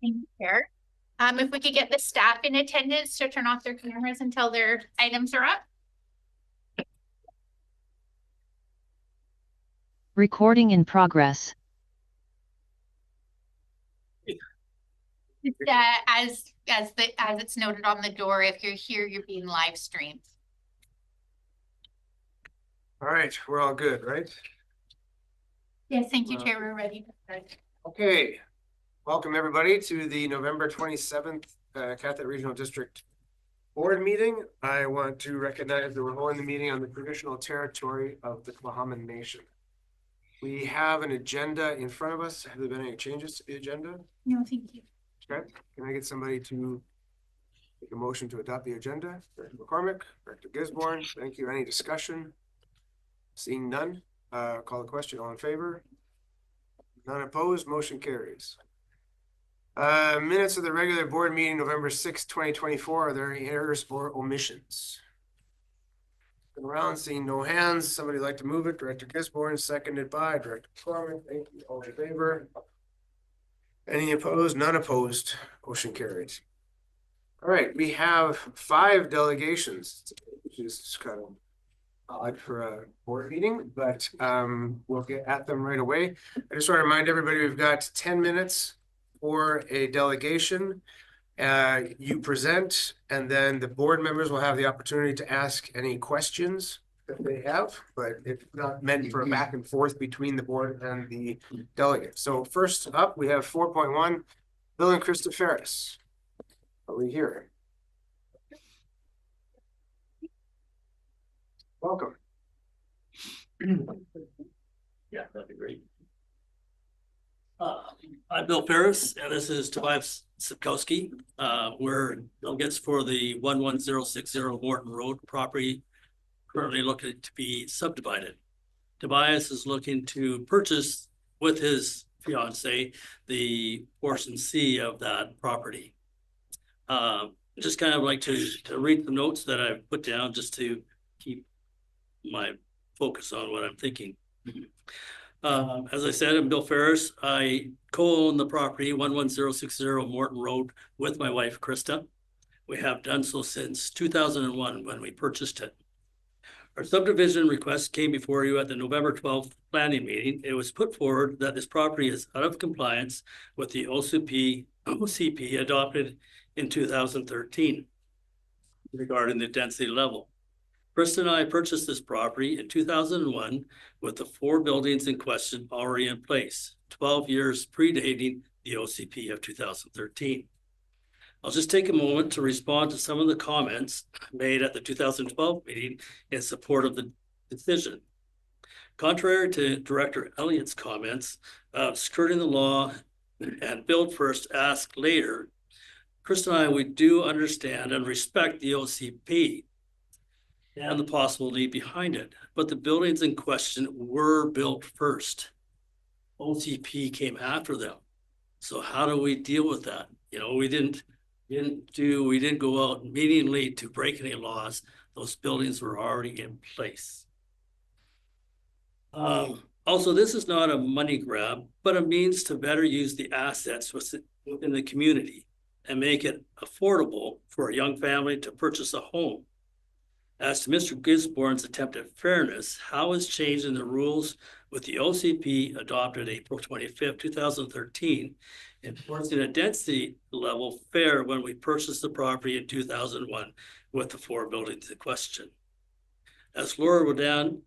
Thank you, Chair. If we could get the staff in attendance to turn off their cameras until their items are up. Recording in progress. As it's noted on the door, if you're here, you're being live streamed. All right, we're all good, right? Yes, thank you, Chair. We're ready to start. Okay, welcome everybody to the November 27th Catholic Regional District Board meeting. I want to recognize that we're holding the meeting on the traditional territory of the Tla'amin Nation. We have an agenda in front of us. Have there been any changes to the agenda? No, thank you. Okay, can I get somebody to make a motion to adopt the agenda? Director McCormick, Director Gisborne, thank you. Any discussion? Seeing none, call the question. All in favor? None opposed, motion carries. Minutes of the regular board meeting, November 6th, 2024. Are there any errors or omissions? Going around, seeing no hands. Somebody like to move it? Director Gisborne, seconded by Director McCormick. Thank you. All in favor? Any opposed? None opposed. Motion carried. All right, we have 5 delegations, which is kind of odd for a board meeting, but we'll get at them right away. I just want to remind everybody we've got 10 minutes for a delegation. You present, and then the board members will have the opportunity to ask any questions that they have, but it's not meant for a back and forth between the board and the delegate. So first up, we have 4.1, Bill and Krista Ferris. Are we here? Welcome. Yeah, that'd be great. I'm Bill Ferris, and this is Tobias Sipkowski. We're delegates for the 11060 Morton Road property, currently looking to be subdivided. Tobias is looking to purchase with his fiance the portion C of that property. Just kind of like to read the notes that I've put down just to keep my focus on what I'm thinking. As I said, I'm Bill Ferris. I co-own the property 11060 Morton Road with my wife, Krista. We have done so since 2001 when we purchased it. Our subdivision request came before you at the November 12th planning meeting. It was put forward that this property is out of compliance with the OCP adopted in 2013 regarding the density level. Krista and I purchased this property in 2001 with the 4 buildings in question already in place, 12 years predating the OCP of 2013. I'll just take a moment to respond to some of the comments made at the 2012 meeting in support of the decision. Contrary to Director Elliott's comments, skirting the law and build first, ask later, Krista and I, we do understand and respect the OCP and the possibility behind it, but the buildings in question were built first. OCP came after them. So how do we deal with that? You know, we didn't go out immediately to break any laws. Those buildings were already in place. Also, this is not a money grab, but a means to better use the assets within the community and make it affordable for a young family to purchase a home. As to Mr. Gisborne's attempt at fairness, how is change in the rules with the OCP adopted April 25th, 2013, enforcing a density level fair when we purchased the property in 2001 with the 4 buildings in question? As Laura Rodan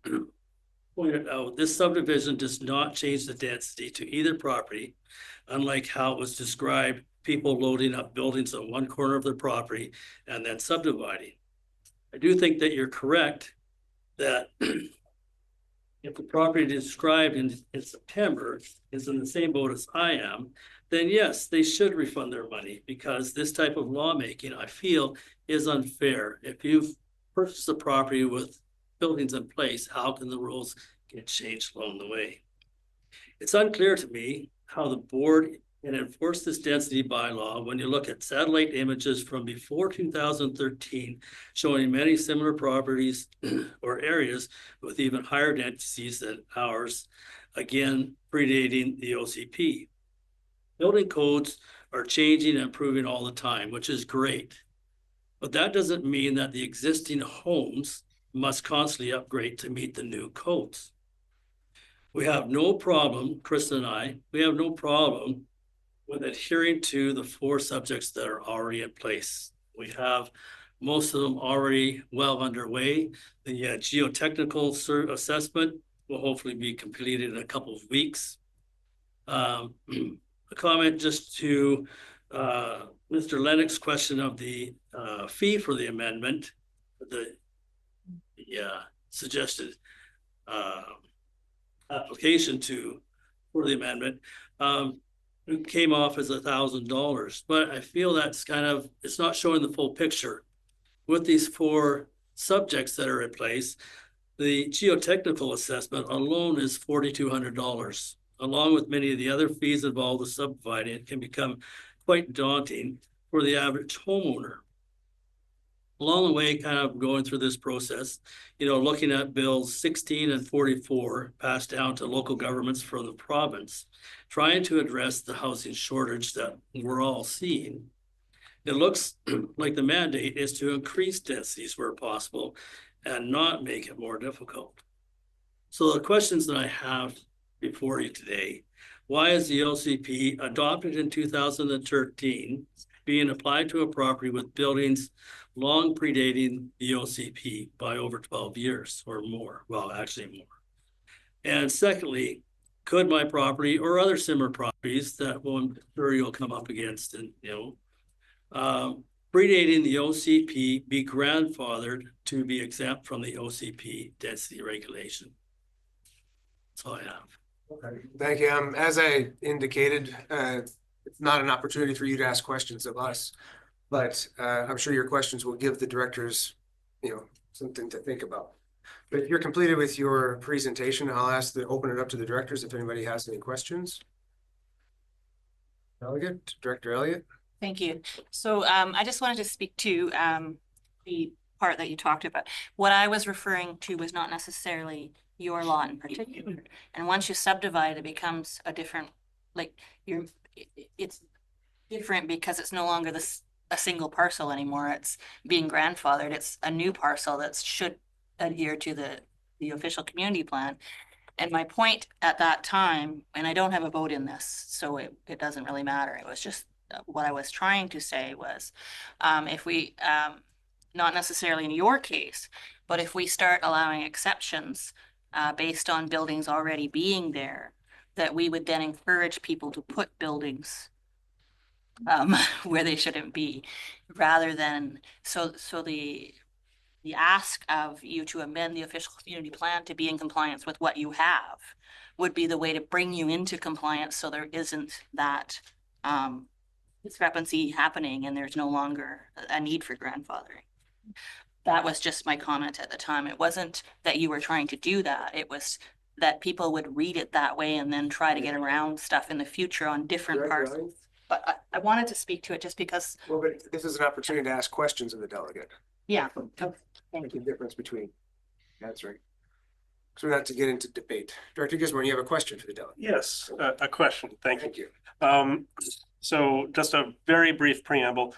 pointed out, this subdivision does not change the density to either property, unlike how it was described, people loading up buildings on one corner of their property and then subdividing. I do think that you're correct that if the property described in September is in the same boat as I am, then yes, they should refund their money, because this type of lawmaking, I feel, is unfair. If you've purchased a property with buildings in place, how can the rules get changed along the way? It's unclear to me how the board can enforce this density bylaw when you look at satellite images from before 2013 showing many similar properties or areas with even higher densities than ours, again predating the OCP. Building codes are changing and improving all the time, which is great. But that doesn't mean that the existing homes must constantly upgrade to meet the new codes. We have no problem, Krista and I, we have no problem with adhering to the 4 subjects that are already in place. We have most of them already well underway. The geotechnical assessment will hopefully be completed in a couple of weeks. A comment just to Mr. Lennox's question of the fee for the amendment, the suggested application for the amendment. It came off as $1,000, but I feel that's it's not showing the full picture. With these 4 subjects that are in place, the geotechnical assessment alone is $4,200. Along with many of the other fees involved with subdividing, it can become quite daunting for the average homeowner. Along the way, kind of going through this process, looking at bills 16 and 44 passed down to local governments from the province, trying to address the housing shortage that we're all seeing. It looks like the mandate is to increase densities where possible and not make it more difficult. So the questions that I have before you today, why is the OCP adopted in 2013 being applied to a property with buildings long predating the OCP by over 12 years or more? Well, actually more. And secondly, could my property or other similar properties that I'm sure you'll come up against and, predating the OCP be grandfathered to be exempt from the OCP density regulation? That's all I have. Okay, thank you. As I indicated, it's not an opportunity for you to ask questions of us, but I'm sure your questions will give the directors, something to think about. But if you're completed with your presentation, I'll open it up to the directors if anybody has any questions. Delegate, Director Elliott. Thank you. So I just wanted to speak to the part that you talked about. What I was referring to was not necessarily your lot in particular. And once you subdivide, it becomes a different, it's different because it's no longer a single parcel anymore. It's being grandfathered. It's a new parcel that should adhere to the official community plan. And my point at that time, and I don't have a vote in this, so it doesn't really matter. It was just what I was trying to say was, if we, not necessarily in your case, but if we start allowing exceptions based on buildings already being there, that we would then encourage people to put buildings where they shouldn't be, rather than, so the ask of you to amend the official community plan to be in compliance with what you have would be the way to bring you into compliance, so there isn't that discrepancy happening and there's no longer a need for grandfathering. That was just my comment at the time. It wasn't that you were trying to do that. It was that people would read it that way and then try to get around stuff in the future on different parcels. But I wanted to speak to it just because. Well, but this is an opportunity to ask questions of the delegate. Yeah. Okay. Thank you. The difference between answering. So not to get into debate. Director Gisborne, you have a question for the delegate. Yes, a question. Thank you. Thank you. So just a very brief preamble.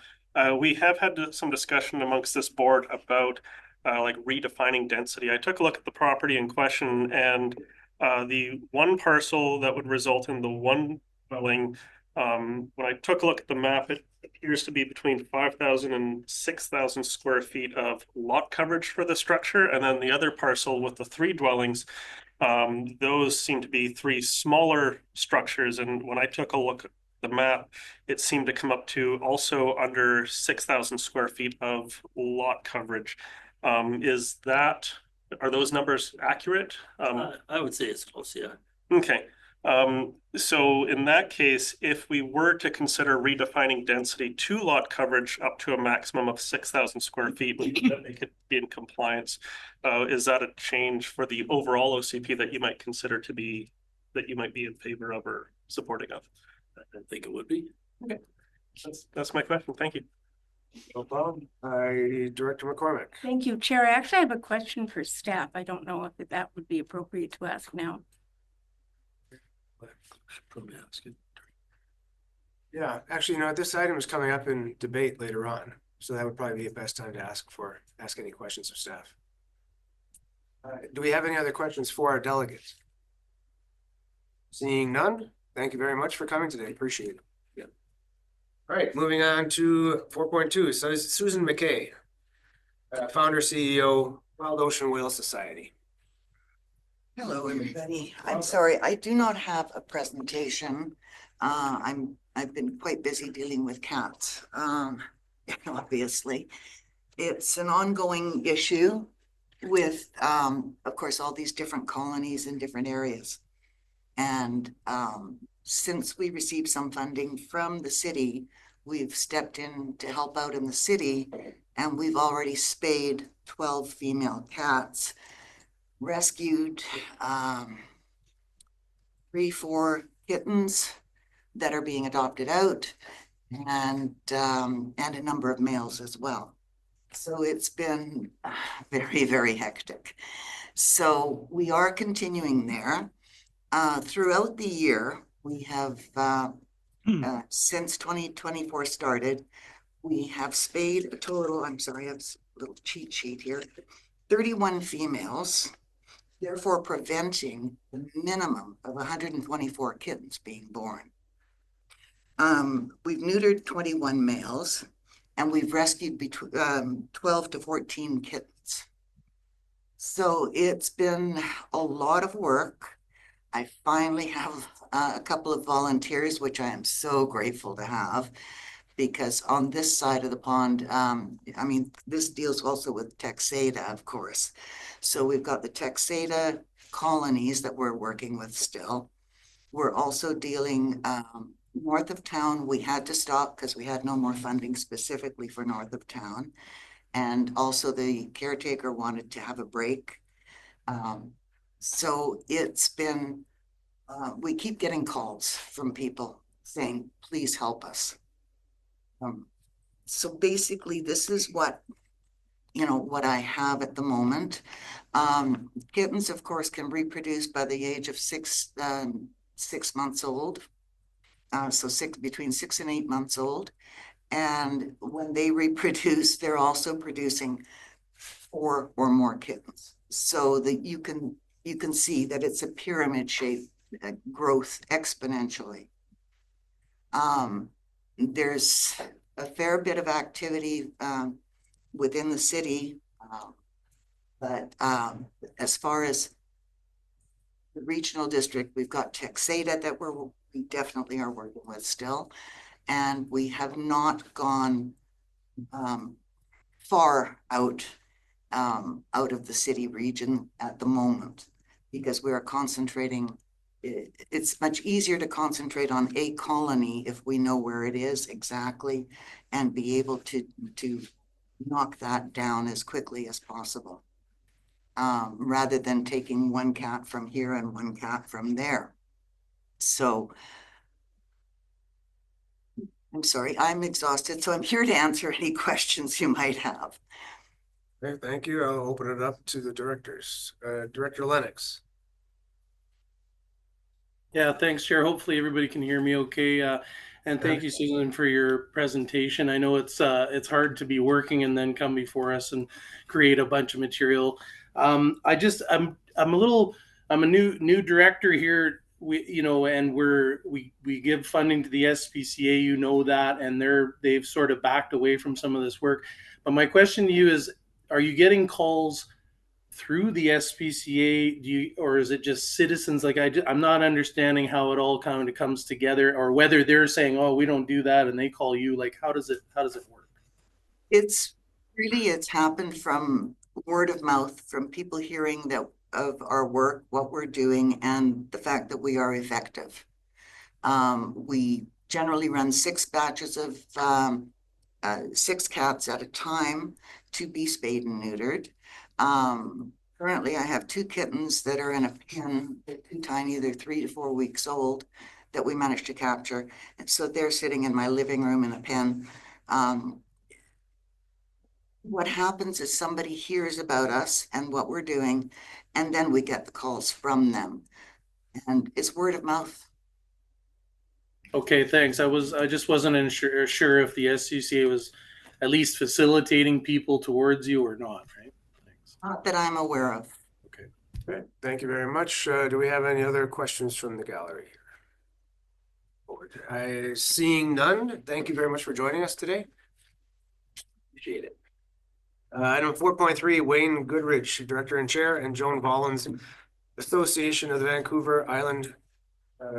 We have had some discussion amongst this board about redefining density. I took a look at the property in question, and the one parcel that would result in the one dwelling, when I took a look at the map, it appears to be between 5,000 and 6,000 square feet of lot coverage for the structure. And then the other parcel with the 3 dwellings, those seem to be 3 smaller structures. And when I took a look at the map, it seemed to come up to also under 6,000 square feet of lot coverage. Are those numbers accurate? I would say it's close, yeah. Okay. So in that case, if we were to consider redefining density to lot coverage up to a maximum of 6,000 square feet, would that make it be in compliance? Is that a change for the overall OCP that you might consider to be, that you might be in favor of or supporting of? I think it would be. Okay. That's my question. Thank you. No problem. Director McCormick. Thank you, Chair. I actually have a question for staff. I don't know if that would be appropriate to ask now. Probably ask it. Yeah, actually, this item is coming up in debate later on, so that would probably be the best time to ask any questions of staff. Do we have any other questions for our delegates? Seeing none, thank you very much for coming today. Appreciate it. Yeah. All right, moving on to 4.2. So Susan MacKay, founder, CEO, Wild Ocean Whale Society. Hello, everybody. I'm sorry, I do not have a presentation. I've been quite busy dealing with cats, obviously. It's an ongoing issue with, of course, all these different colonies in different areas. And since we received some funding from the city, we've stepped in to help out in the city, and we've already spayed 12 female cats, rescued 3-4 kittens that are being adopted out, and a number of males as well. So it's been very, very hectic. So we are continuing there. Throughout the year, we have, since 2024 started, we have spayed a total, I'm sorry, I have a little cheat sheet here, 31 females, therefore preventing the minimum of 124 kittens being born. We've neutered 21 males, and we've rescued between 12 to 14 kittens. So it's been a lot of work. I finally have a couple of volunteers, which I am so grateful to have, because on this side of the pond, I mean, this deals also with Texada, of course. So we've got the Texada colonies that we're working with still. We're also dealing north of town. We had to stop because we had no more funding specifically for north of town. And also the caretaker wanted to have a break. So it's been, we keep getting calls from people saying, please help us. So basically this is what I have at the moment. Kittens, of course, can reproduce by the age of 6 months old. So between 6 and 8 months old. And when they reproduce, they're also producing 4 or more kittens. So that you can see that it's a pyramid shaped growth exponentially. There's a fair bit of activity within the city, but as far as the regional district, we've got Texada that we definitely are working with still, and we have not gone far out of the city region at the moment, because we are concentrating. It's much easier to concentrate on a colony if we know where it is exactly and be able to knock that down as quickly as possible, rather than taking one cat from here and one cat from there. So I'm sorry, I'm exhausted, so I'm here to answer any questions you might have. Okay, thank you. I'll open it up to the directors. Director Lennox. Yeah, thanks, Chair. Hopefully everybody can hear me okay. And thank you, Susan, for your presentation. I know it's hard to be working and then come before us and create a bunch of material. I'm a new director here. We give funding to the SPCA, that, and they've sort of backed away from some of this work. But my question to you is, are you getting calls through the SPCA, or is it just citizens? Like I'm not understanding how it all kind of comes together, or whether they're saying, "Oh, we don't do that," and they call you. Like, how does it work? It's happened from word of mouth, from people hearing of our work, what we're doing, and the fact that we are effective. We generally run 6 batches of 6 cats at a time to be spayed and neutered. Currently I have 2 kittens that are in a pen. They're too tiny, they're 3 to 4 weeks old, that we managed to capture. And so they're sitting in my living room in a pen. What happens is somebody hears about us and what we're doing, and then we get the calls from them. And it's word of mouth. Okay, thanks. I just wasn't sure if the SCCA was at least facilitating people towards you or not, right? Thanks. Not that I'm aware of. Okay, great. Thank you very much. Do we have any other questions from the gallery? I seeing none. Thank you very much for joining us today. Appreciate it. Item 4.3, Wayne Goodridge, Director and Chair, and Joan Vollans, Association of the Vancouver Island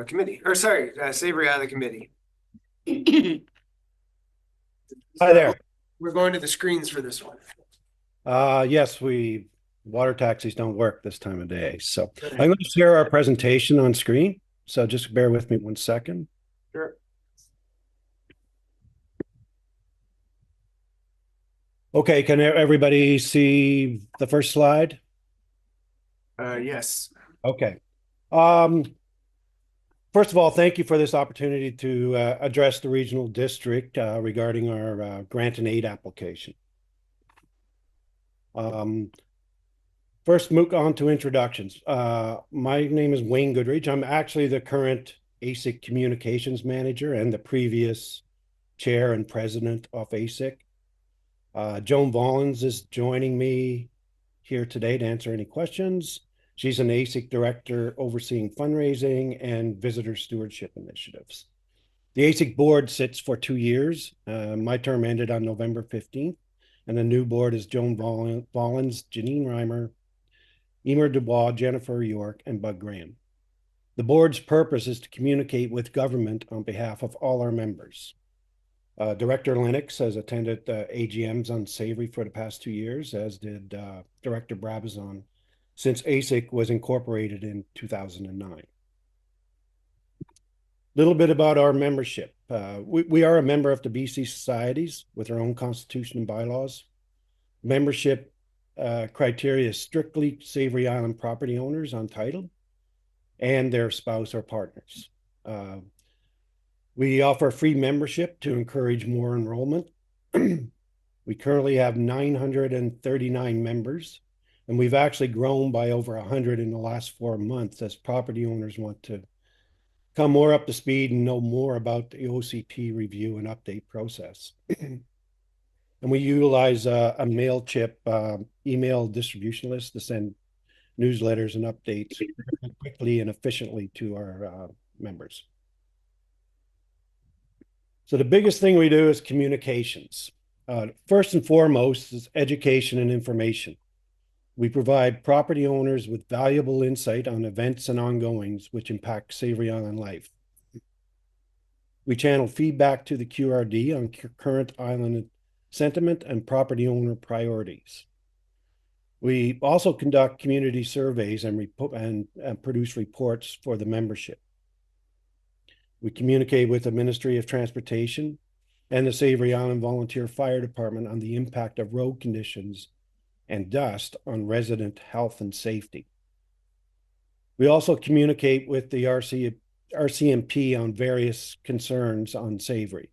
Committee, or sorry, Savary Island Committee. Hi there. We're going to the screens for this one. Yes, water taxis don't work this time of day. So I'm going to share our presentation on screen. So just bear with me 1 second. Sure. Okay, can everybody see the first slide? Yes. Okay. First of all, thank you for this opportunity to address the regional district regarding our grant and aid application. First, move on to introductions. My name is Wayne Goodridge. I'm actually the current ASIC communications manager and the previous chair and president of ASIC. Joan Vollans is joining me here today to answer any questions. She's an ASIC director overseeing fundraising and visitor stewardship initiatives. The ASIC board sits for 2 years. My term ended on November 15th, and the new board is Joan Vollans, Janine Reimer, Emer Dubois, Jennifer York, and Bud Graham. The board's purpose is to communicate with government on behalf of all our members. Director Lennox has attended AGMs on Savary for the past 2 years, as did Director Brabazon, since ASIC was incorporated in 2009. Little bit about our membership. We are a member of the BC Societies with our own constitution and bylaws. Membership criteria is strictly Savary Island property owners on title and their spouse or partners. We offer free membership to encourage more enrollment. We currently have 939 members, and we've actually grown by over 100 in the last 4 months as property owners want to come more up to speed and know more about the OCP review and update process. And we utilize a MailChimp email distribution list to send newsletters and updates quickly and efficiently to our members. So the biggest thing we do is communications. First and foremost is education and information. We provide property owners with valuable insight on events and ongoings which impact Savary Island life. We channel feedback to the QRD on current island sentiment and property owner priorities. We also conduct community surveys and produce reports for the membership. We communicate with the Ministry of Transportation and the Savary Island Volunteer Fire Department on the impact of road conditions and dust on resident health and safety. We also communicate with the RCMP on various concerns on Savary.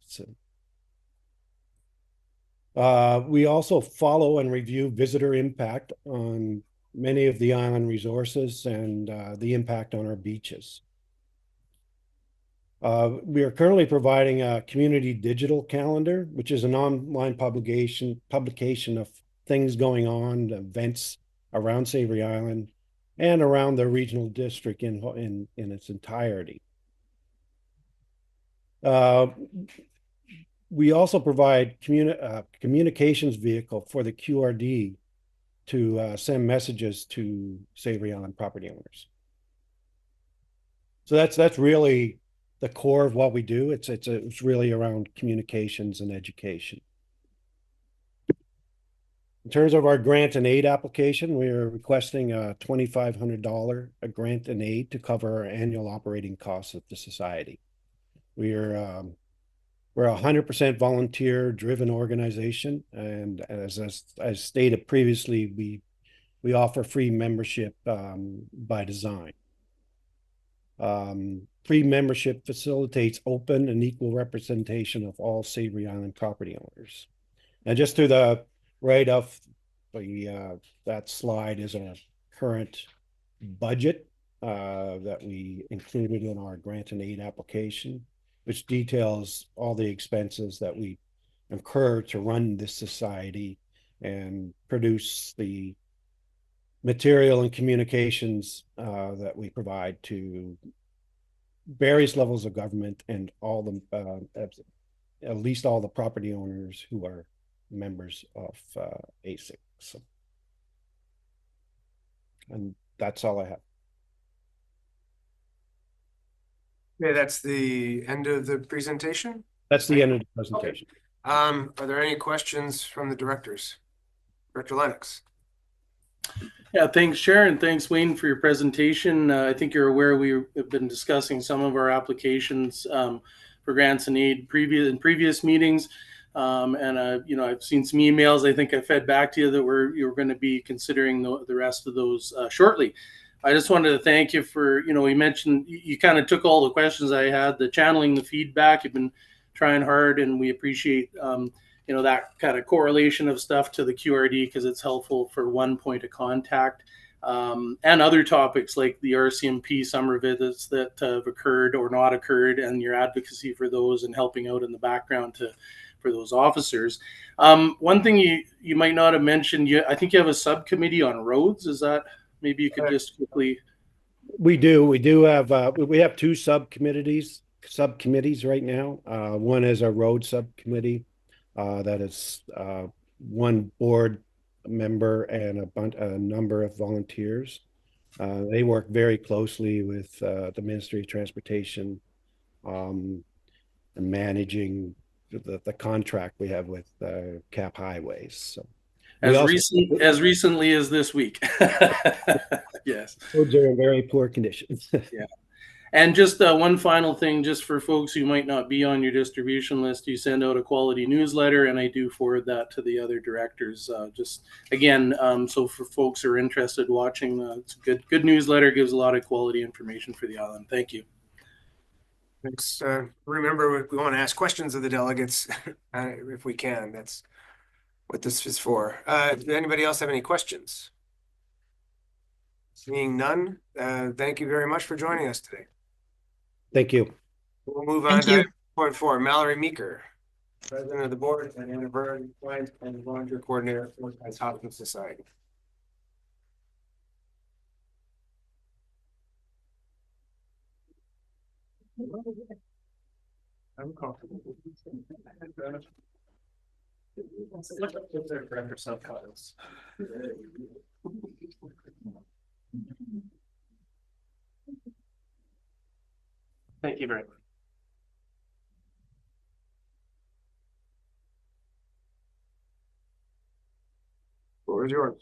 We also follow and review visitor impact on many of the island resources and the impact on our beaches. We are currently providing a community digital calendar, which is an online publication of things going on, events around Savary Island and around the regional district in its entirety. We also provide communications vehicle for the QRD to send messages to Savary Island property owners. So that's really the core of what we do. It's really around communications and education. In terms of our grant and aid application, we are requesting a $2,500 grant and aid to cover our annual operating costs of the society. We're a 100% volunteer-driven organization, and as stated previously, we offer free membership by design. Free membership facilitates open and equal representation of all Savary Island property owners. And just to the right of that slide is our current budget that we included in our grant and aid application. which details all the expenses that we incur to run this society and produce the material and communications that we provide to various levels of government and all the at least all the property owners who are members of ASIC. So, and that's all I have. Okay, that's the end of the presentation. That's the end of the presentation. Are there any questions from the directors? Director Lennox. Yeah, thanks, Sharon. Thanks, Wayne, for your presentation. I think you're aware we have been discussing some of our applications for grants and aid in previous meetings. You know, I've seen some emails. I think I fed back to you that you're going to be considering the rest of those shortly. I just wanted to thank you for, you know, you mentioned you kind of took all the questions I had, the channeling the feedback. You've been trying hard, and we appreciate you know, that kind of correlation of stuff to the QRD because it's helpful for one point of contact, and other topics like the RCMP summer visits that have occurred or not occurred, and your advocacy for those and helping out in the background for those officers. One thing you might not have mentioned, I think you have a subcommittee on roads. Is that, maybe you could just quickly. We do have we have two subcommittees right now. One is a road subcommittee that is one board member and a number of volunteers. They work very closely with the Ministry of Transportation and managing the contract we have with Cap Highways. So As recently as this week. Yes. Roads are in very poor conditions. Yeah. And just one final thing, just for folks who might not be on your distribution list, you send out a quality newsletter, and I do forward that to the other directors. Just again, so for folks who are interested watching, it's a good newsletter, gives a lot of quality information for the island. Thank you. Thanks. Remember, we want to ask questions of the delegates if we can. That's what this is for. Does anybody else have any questions? Seeing none, thank you very much for joining us today. Thank you. We'll move on to point 4, Malerie Meeker, President of the Board, and Byrne, Client and Volunteer Coordinator for the Hospice Society. I'm comfortable. Director subcons. Thank you very much. What was yours?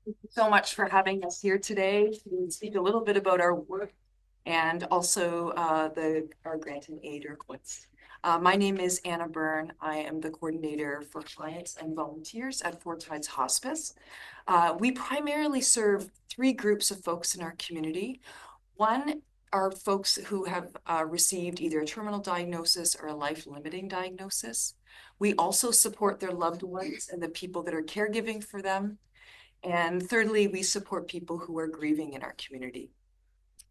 Thank you so much for having us here today to speak a little bit about our work and also our grant and aid requests. My name is Anna Byrne. I am the coordinator for clients and volunteers at Four Tides Hospice. We primarily serve 3 groups of folks in our community. One are folks who have received either a terminal diagnosis or a life-limiting diagnosis. We also support their loved ones and the people that are caregiving for them. And thirdly, we support people who are grieving in our community.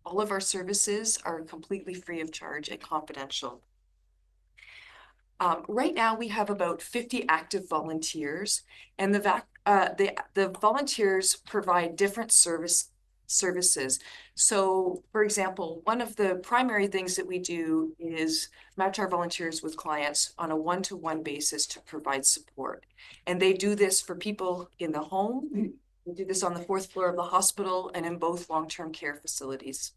All of our services are completely free of charge and confidential. Right now, we have about 50 active volunteers, and the volunteers provide different services. So, for example, one of the primary things that we do is match our volunteers with clients on a one-to-one basis to provide support. And they do this for people in the home. We do this on the 4th floor of the hospital and in both long-term care facilities.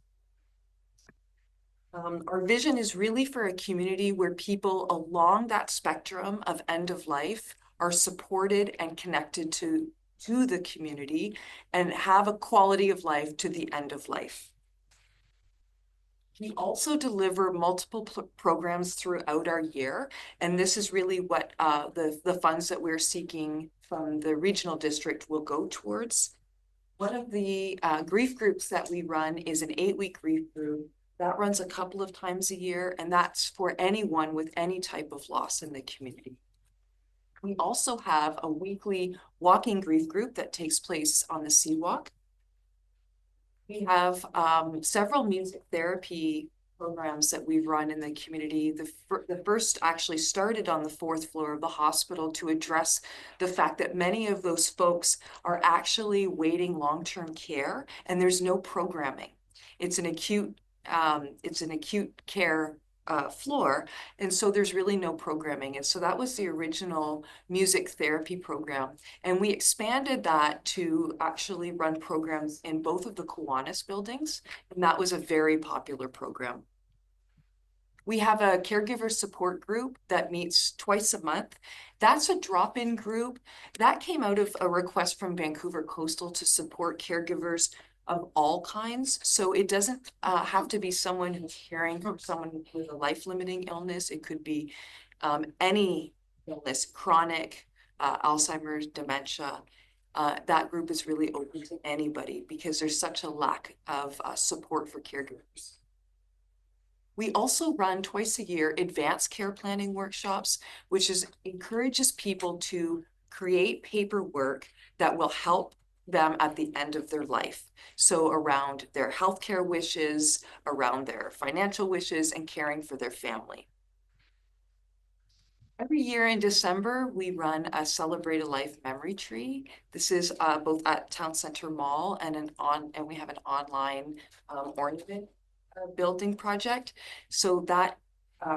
Our vision is really for a community where people along that spectrum of end of life are supported and connected to the community and have a quality of life to the end of life. We also deliver multiple programs throughout our year, and this is really what the funds that we're seeking from the regional district will go towards. One of the grief groups that we run is an 8-week grief group that runs a couple of times a year, and that's for anyone with any type of loss in the community. We also have a weekly walking grief group that takes place on the Sea Walk. We have several music therapy programs that we've run in the community. The first actually started on the 4th floor of the hospital to address the fact that many of those folks are actually waiting long-term care and there's no programming. It's an acute care floor, and so there's really no programming. And so that was the original music therapy program. And we expanded that to actually run programs in both of the Kiwanis buildings, and that was a very popular program. We have a caregiver support group that meets twice a month. That's a drop-in group. That came out of a request from Vancouver Coastal to support caregivers of all kinds. So it doesn't have to be someone who's caring for someone with a life-limiting illness. It could be any illness, chronic, Alzheimer's, dementia. That group is really open to anybody because there's such a lack of support for caregivers. We also run twice a year advanced care planning workshops, which encourages people to create paperwork that will help them at the end of their life. So around their healthcare wishes, around their financial wishes, and caring for their family. Every year in December, we run a Celebrate a Life memory tree. This is both at Town Center Mall and we have an online ornament building project. So that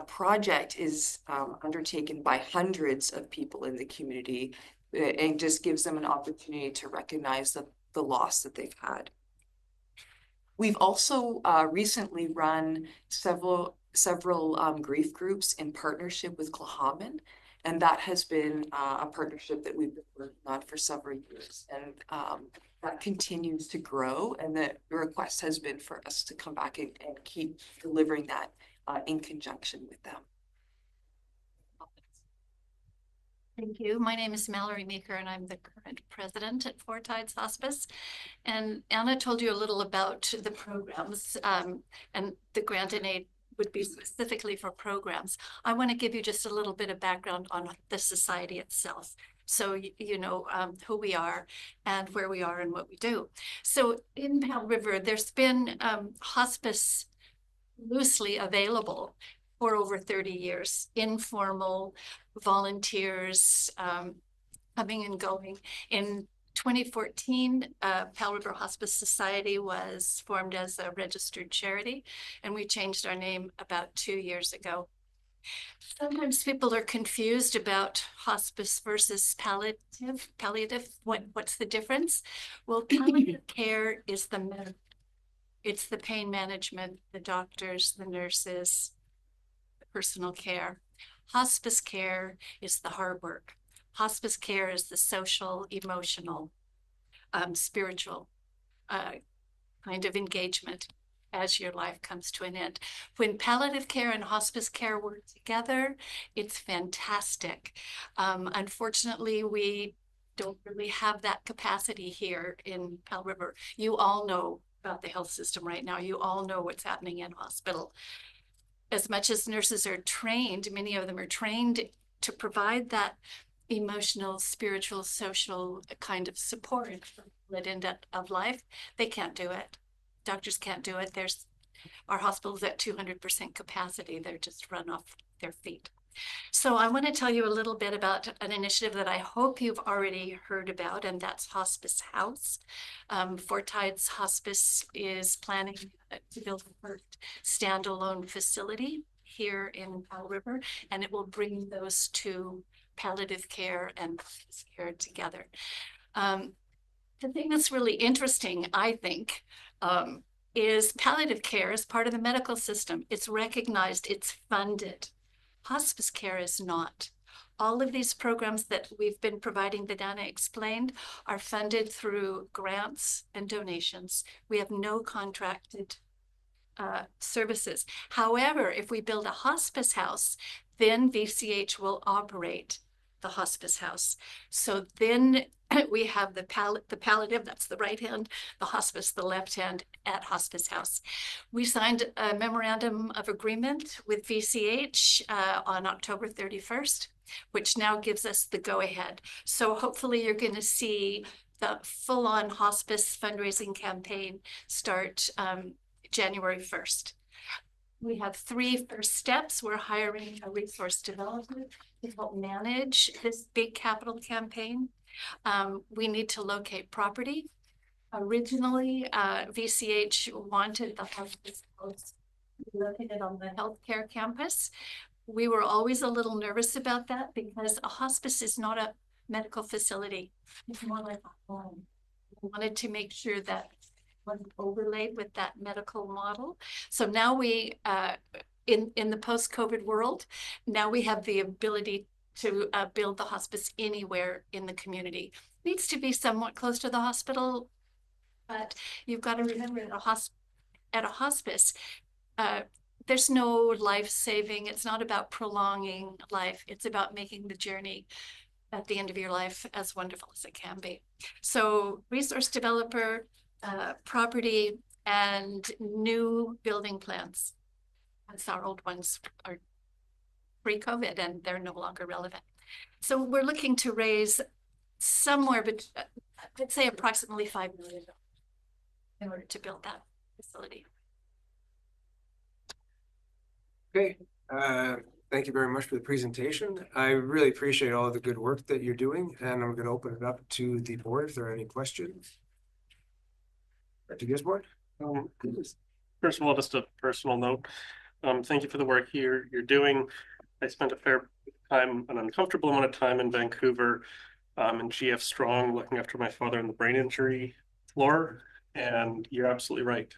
project is undertaken by hundreds of people in the community and just gives them an opportunity to recognize the loss that they've had. We've also recently run several grief groups in partnership with Clahaman, and that has been a partnership that we've been working on for several years, and that continues to grow, and the request has been for us to come back and keep delivering that in conjunction with them. Thank you. My name is Malerie Meeker, and I'm the current president at Four Tides Hospice. And Anna told you a little about the programs, and the grant and aid would be specifically for programs. I want to give you just a little bit of background on the society itself, so you know who we are and where we are and what we do. So in Powell River, there's been hospice loosely available for over 30 years, informal volunteers coming and going. In 2014, Powell River Hospice Society was formed as a registered charity, and we changed our name about 2 years ago. Sometimes people are confused about hospice versus palliative. What's the difference? Well, palliative care is the medical. It's the pain management, the doctors, the nurses, the personal care. Hospice care is the hard work. Hospice care is the social, emotional, spiritual kind of engagement as your life comes to an end. When palliative care and hospice care work together, it's fantastic. Unfortunately, we don't really have that capacity here in Powell River. You all know about the health system right now. You all know what's happening in hospital. As much as nurses are trained, many of them are trained to provide that emotional, spiritual, social kind of support at the end of life, they can't do it. Doctors can't do it. Our hospital's at 200% capacity. They're just run off their feet. So I want to tell you a little bit about an initiative that I hope you've already heard about, and that's Hospice House. Four Tides Hospice is planning to build the first standalone facility here in Powell River, and it will bring those two, palliative care and hospice care, together. The thing that's really interesting, I think, is palliative care is part of the medical system. It's recognized, it's funded. Hospice care is not. All of these programs that we've been providing that Anna explained are funded through grants and donations. We have no contracted services. However, if we build a hospice house, then VCH will operate the hospice house. So then we have the palliative, that's the right hand, the hospice, the left hand at Hospice House. We signed a memorandum of agreement with VCH on October 31st, which now gives us the go-ahead. So hopefully you're going to see the full-on hospice fundraising campaign start January 1st. We have 3 first steps. We're hiring a resource development to help manage this big capital campaign. We need to locate property. Originally, VCH wanted the hospice house located on the healthcare campus. We were always a little nervous about that because a hospice is not a medical facility. It's more like a home. We wanted to make sure that wasn't overlaid with that medical model. So now we, in the post-COVID world, now we have the ability to build the hospice anywhere in the community. It needs to be somewhat close to the hospital, but you've got to remember at a hospice, there's no life-saving. It's not about prolonging life. It's about making the journey at the end of your life as wonderful as it can be. So resource developer, property, and new building plans. As our old ones are pre-COVID and they're no longer relevant. So we're looking to raise somewhere, but I'd say approximately $5 million in order to build that facility. Okay, thank you very much for the presentation. I really appreciate all the good work that you're doing, and I'm going to open it up to the board if there are any questions. Dr. Gisborne? First of all, just a personal note. Thank you for the work you're doing. I spent a fair time, an uncomfortable amount of time in Vancouver, in GF Strong, looking after my father in the brain injury floor. And you're absolutely right.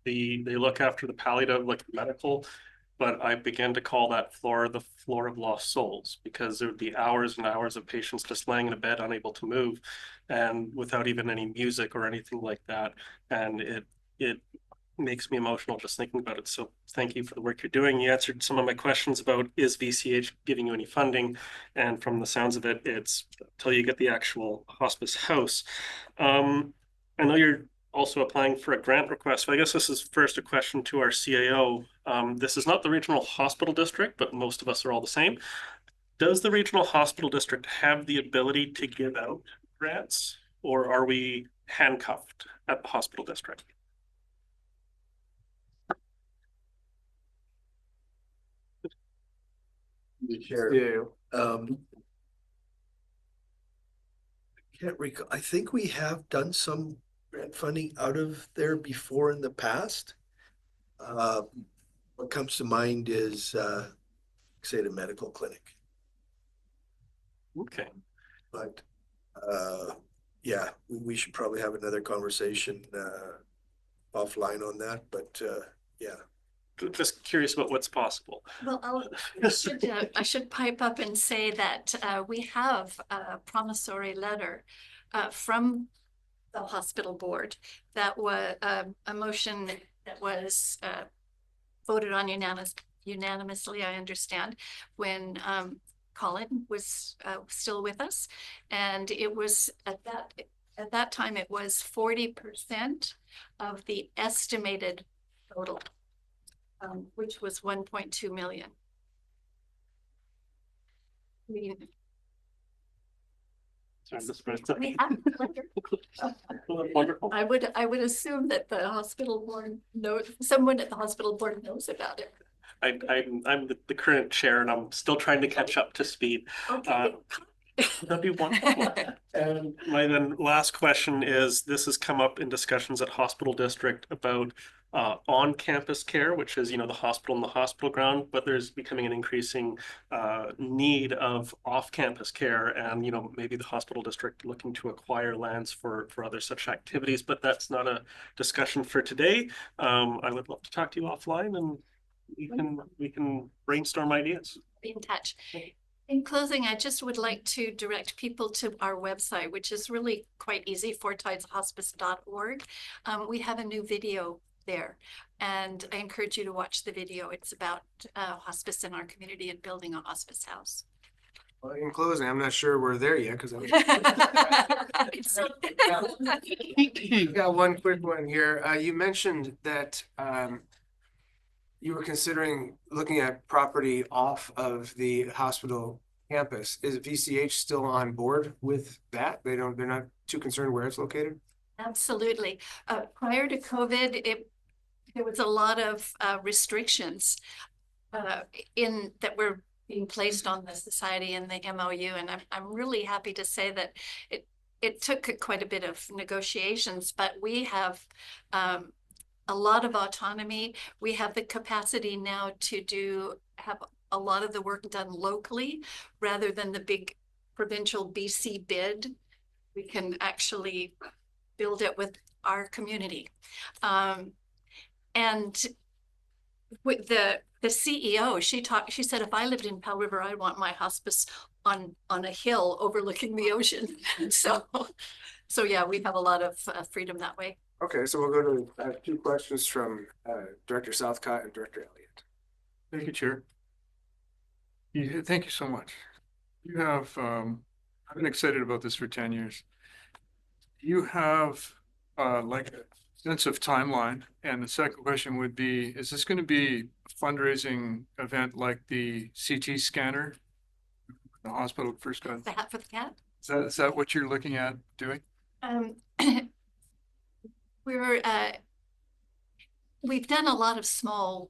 They look after the palliative, like the medical, but I began to call that floor the floor of lost souls, because there would be hours and hours of patients just laying in a bed, unable to move, and without even any music or anything like that. And it makes me emotional just thinking about it. So thank you for the work you're doing. You answered some of my questions about, is VCH giving you any funding? And from the sounds of it, it's until you get the actual hospice house. I know you're also applying for a grant request. So I guess this is first a question to our CAO. This is not the regional hospital district, but most of us are all the same. Does the regional hospital district have the ability to give out grants, or are we handcuffed at the hospital district? The chair. Yeah. Can't recall. I think we have done some grant funding out of there before in the past. What comes to mind is, say, the medical clinic. Okay. But yeah, we should probably have another conversation offline on that. But yeah. Just curious about what's possible. Well, I should pipe up and say that we have a promissory letter from the hospital board that was a motion that was voted on unanimously, I understand, when Colin was still with us. And it was at that time, it was 40% of the estimated total, which was 1.2 million. Wonderful. I would assume that the hospital board knows, someone at the hospital board knows about it. I'm the current chair, and I'm still trying to catch up to speed. Okay. That'd be wonderful. And my then last question is, this has come up in discussions at hospital district about on-campus care, which is, the hospital and the hospital ground, but there's becoming an increasing need of off-campus care, and, maybe the hospital district looking to acquire lands for other such activities, but that's not a discussion for today. I would love to talk to you offline, and we can brainstorm ideas. Be in touch. In closing, I just would like to direct people to our website, which is really quite easy, fourtideshospice.org. We have a new video there, and I encourage you to watch the video. It's about hospice in our community and building a hospice house. Well, in closing, I'm not sure we're there yet, because I've got one quick one here. You mentioned that you were considering looking at property off of the hospital campus. Is VCH still on board with that? They're not too concerned where it's located? Absolutely. Prior to COVID, there was a lot of restrictions that were being placed on the society and the MOU, and I'm really happy to say that it took quite a bit of negotiations, but we have a lot of autonomy. We have the capacity now to have a lot of the work done locally rather than the big provincial BC bid. We can actually build it with our community. And with the CEO, she said, if I lived in Powell River, I want my hospice on a hill overlooking the ocean. So yeah, we have a lot of freedom that way. Okay, so we'll go to two questions from Director Southcott and Director Elliott. Thank you, Chair. Thank you so much. You have, I've been excited about this for 10 years. You have like a sense of timeline. And the second question would be, is this going to be a fundraising event like the CT scanner the hospital first got? The hat for the cat? Is that what you're looking at doing? We've done a lot of small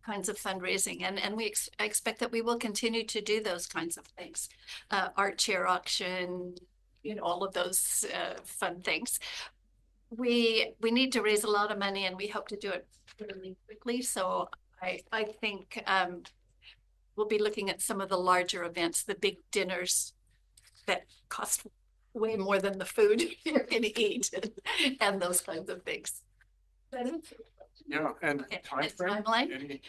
kinds of fundraising, and I expect that we will continue to do those kinds of things. Art chair auction, all of those fun things. We need to raise a lot of money, and we hope to do it really quickly. So I think we'll be looking at some of the larger events, the big dinners that cost way more than the food you're going to eat, and those kinds of things. Yeah, and timeline.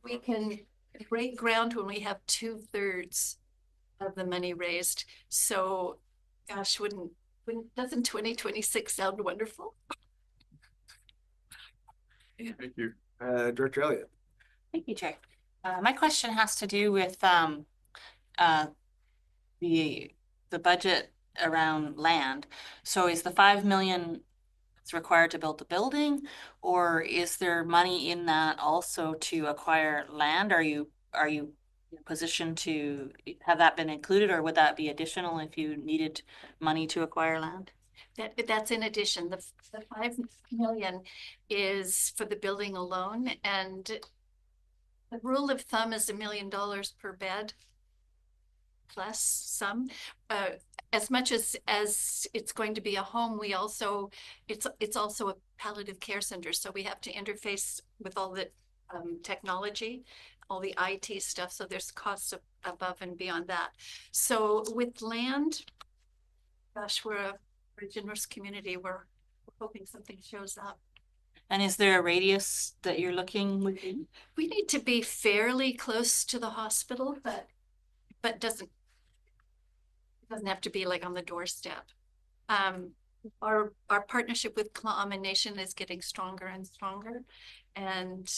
We can break ground when we have 2/3 of the money raised. So, gosh, doesn't 2026 sound wonderful? Thank you. Director Elliott. Thank you, Chair. My question has to do with the budget around land. So is the 5 million it's required to build the building, or is there money in that also to acquire land? Are you in a position to have that been included, or would that be additional if you needed money to acquire land? That's in addition. The 5 million is for the building alone, and the rule of thumb is $1 million per bed plus some. As much as it's going to be a home, it's also a palliative care center. So we have to interface with all the technology, all the IT stuff. So there's costs above and beyond that. So with land, gosh, we're a generous community. We're hoping something shows up. And is there a radius that you're looking within? We need to be fairly close to the hospital, but it doesn't have to be like on the doorstep. Our partnership with Klahman Nation is getting stronger and stronger, and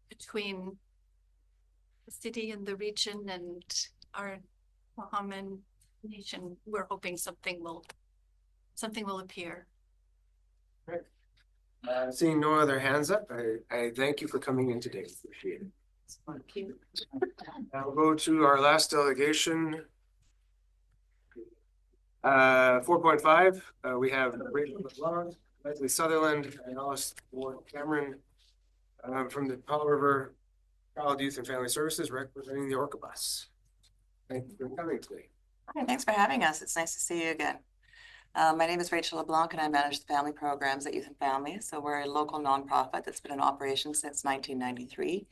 between the city and the region and our Klahman Nation, we're hoping something will appear. Great. Seeing no other hands up, I thank you for coming in today. Appreciate it. Thank you. Now we'll go to our last delegation. 4.5, we have LeBlanc, Lesley Sutherland, and Alice Ward Cameron from the Powell River Child, Youth and Family Services, representing the Orca bus. Thank you for coming today. Hi, thanks for having us. It's nice to see you again. My name is Rachel LeBlanc, and I manage the family programs at Youth and Family. So we're a local nonprofit that's been in operation since 1993.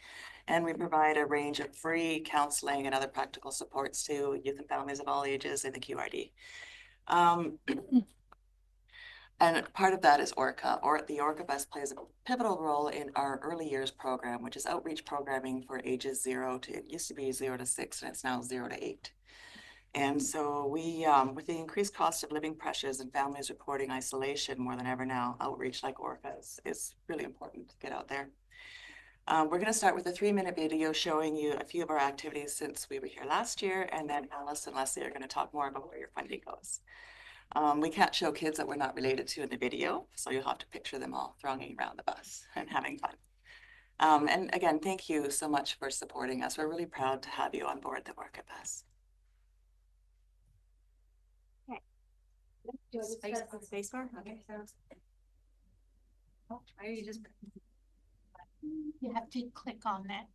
And we provide a range of free counseling and other practical supports to youth and families of all ages in the QRD. And part of that is Orca, or the Orca bus plays a pivotal role in our early years program, which is outreach programming for ages 0 to, it used to be 0 to 6, and it's now 0 to 8. And so we, with the increased cost of living pressures and families reporting isolation more than ever now, outreach like Orca is really important to get out there. We're going to start with a 3-minute video showing you a few of our activities since we were here last year, and then Alice and Lesley are going to talk more about where your funding goes. We can't show kids that we're not related to in the video, so you'll have to picture them all thronging around the bus and having fun. And again, thank you so much for supporting us. We're really proud to have you on board the Orca bus. Space bar? Okay. Oh, are you just? You have to click on that.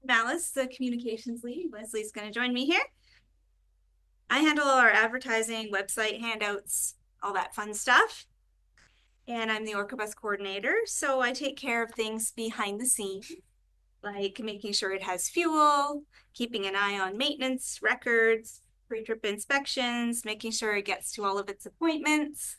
Malice, the communications lead. Lesley's going to join me here. I handle our advertising, website, handouts, all that fun stuff. And I'm the Orca bus coordinator, so I take care of things behind the scenes, like making sure it has fuel, keeping an eye on maintenance, records, pre-trip inspections, making sure it gets to all of its appointments.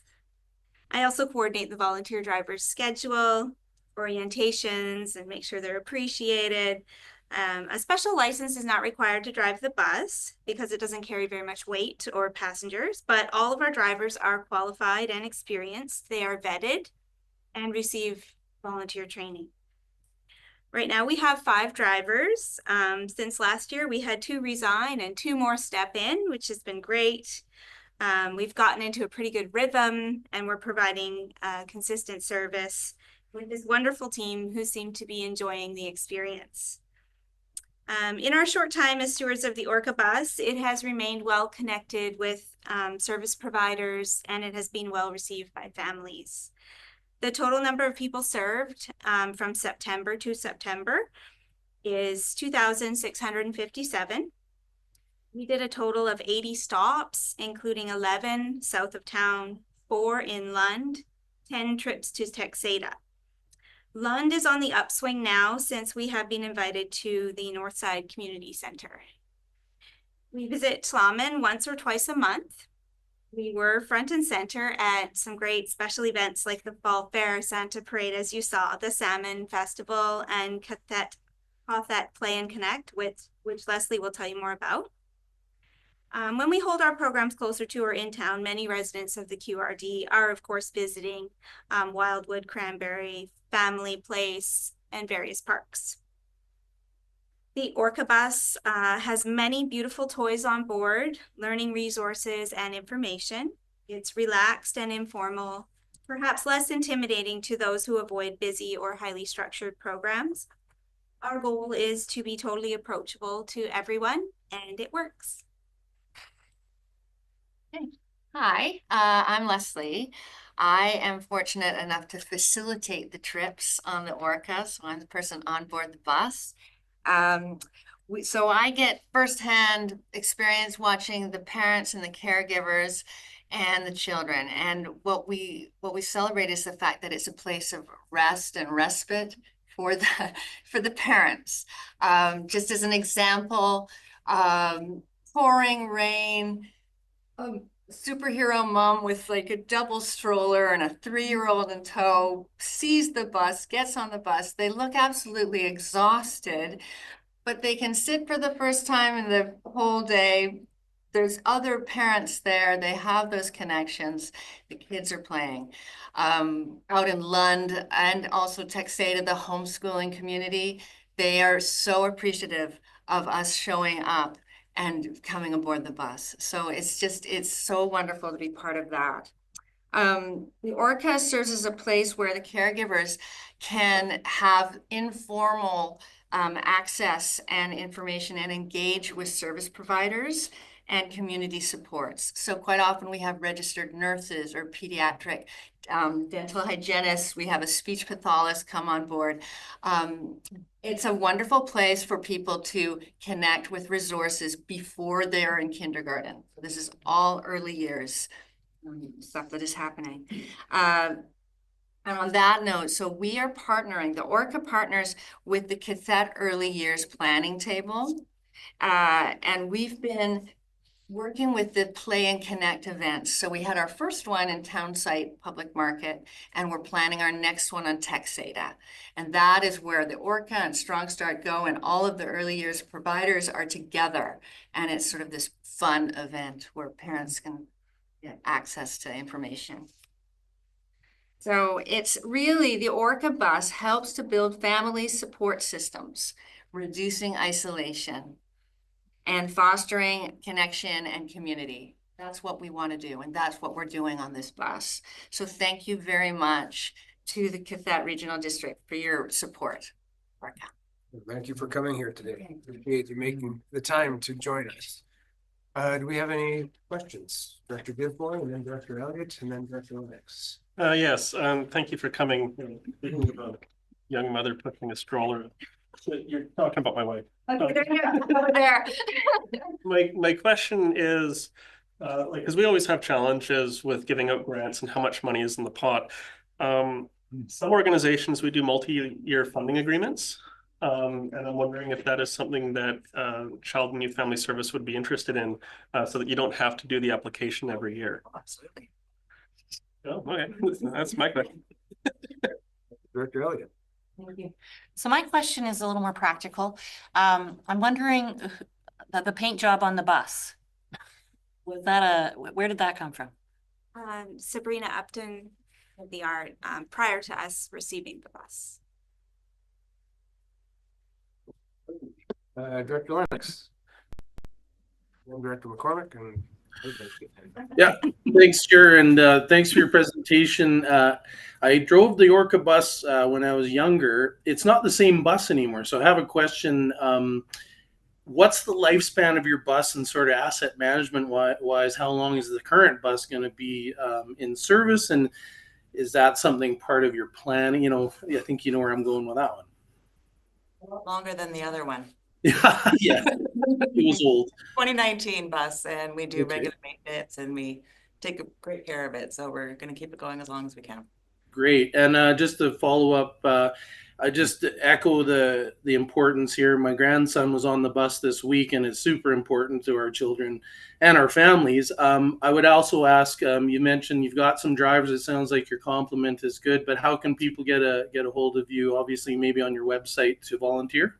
I also coordinate the volunteer driver's schedule, orientations, and make sure they're appreciated. A special license is not required to drive the bus because it doesn't carry very much weight or passengers, but all of our drivers are qualified and experienced. They are vetted and receive volunteer training. Right now we have 5 drivers. Since last year, we had 2 resign and 2 more step in, which has been great. We've gotten into a pretty good rhythm and we're providing consistent service with this wonderful team who seem to be enjoying the experience. In our short time as stewards of the Orca bus, it has remained well connected with service providers and it has been well received by families. The total number of people served from September to September is 2,657. We did a total of 80 stops, including 11 south of town, 4 in Lund, 10 trips to Texada. Lund is on the upswing now since we have been invited to the Northside Community Center. We visit Tla'amin once or twice a month. We were front and center at some great special events like the Fall Fair, Santa Parade, as you saw, the Salmon Festival, and Kathet Play and Connect, which Lesley will tell you more about. When we hold our programs closer to or in town, many residents of the QRD are, of course, visiting Wildwood, Cranberry, Family Place, and various parks. The Orca bus has many beautiful toys on board, learning resources and information. It's relaxed and informal, perhaps less intimidating to those who avoid busy or highly structured programs. Our goal is to be totally approachable to everyone, and it works. Okay. Hi, I'm Lesley. I am fortunate enough to facilitate the trips on the Orca, so I'm the person on board the bus. So I get firsthand experience watching the parents and the caregivers and the children. And what we celebrate is the fact that it's a place of rest and respite for the parents. Just as an example, pouring rain, superhero mom with like a double stroller and a 3-year-old in tow sees the bus, gets on the bus. They look absolutely exhausted, but they can sit for the first time in the whole day. There's other parents there. They have those connections. The kids are playing. Out in Lund and also Texada, the homeschooling community, they are so appreciative of us showing up and coming aboard the bus. So it's so wonderful to be part of that. The Orca serves as a place where the caregivers can have informal access and information and engage with service providers and community supports. So quite often we have registered nurses or pediatric dental hygienists. We have a speech pathologist come on board. It's a wonderful place for people to connect with resources before they're in kindergarten. This is all early years stuff that is happening. And on that note, so we are partnering, the Orca partners with the Kathet Early Years Planning Table. And we've been working with the Play and Connect events. So we had our first one in Townsite Public Market, and we're planning our next one on Texada. And that is where the Orca and Strong Start Go and all of the early years providers are together. And it's sort of this fun event where parents can get access to information. So it's really, the Orca bus helps to build family support systems, reducing isolation, and fostering connection and community. That's what we want to do, and that's what we're doing on this bus. So thank you very much to the Kathet Regional District for your support. Orca. Thank you for coming here today. Appreciate you making the time to join us. Do we have any questions? Director Gisborne, and then Director Elliott, and then Director Lennox. Yes, thank you for coming. Speaking about a young mother pushing a stroller. You're talking about my wife. Okay, over there. My question is, like, because we always have challenges with giving out grants and how much money is in the pot. Some organizations, we do multi-year funding agreements. And I'm wondering if that is something that Child and Youth Family Service would be interested in, so that you don't have to do the application every year. Absolutely. Oh, okay. That's my question. Director Elliott. Thank you. So my question is a little more practical. I'm wondering the paint job on the bus. Was that where did that come from? Sabrina Upton did the art prior to us receiving the bus. Director Lennox. And Director McCormick, and yeah, thanks, Chair, and thanks for your presentation. I drove the Orca bus when I was younger. It's not the same bus anymore, so I have a question. What's the lifespan of your bus and sort of asset management wise? How long is the current bus going to be in service, and is that something part of your plan? You know, I think you know where I'm going with that one. Longer than the other one. Yeah, it was old. 2019 bus, and we do Okay. regular maintenance, and we take great care of it. So we're going to keep it going as long as we can. Great. And just to follow up, I just echo the importance here. My grandson was on the bus this week, and it's super important to our children and our families. I would also ask, you mentioned you've got some drivers. It sounds like your complement is good, but how can people get a hold of you? Obviously, maybe on your website to volunteer.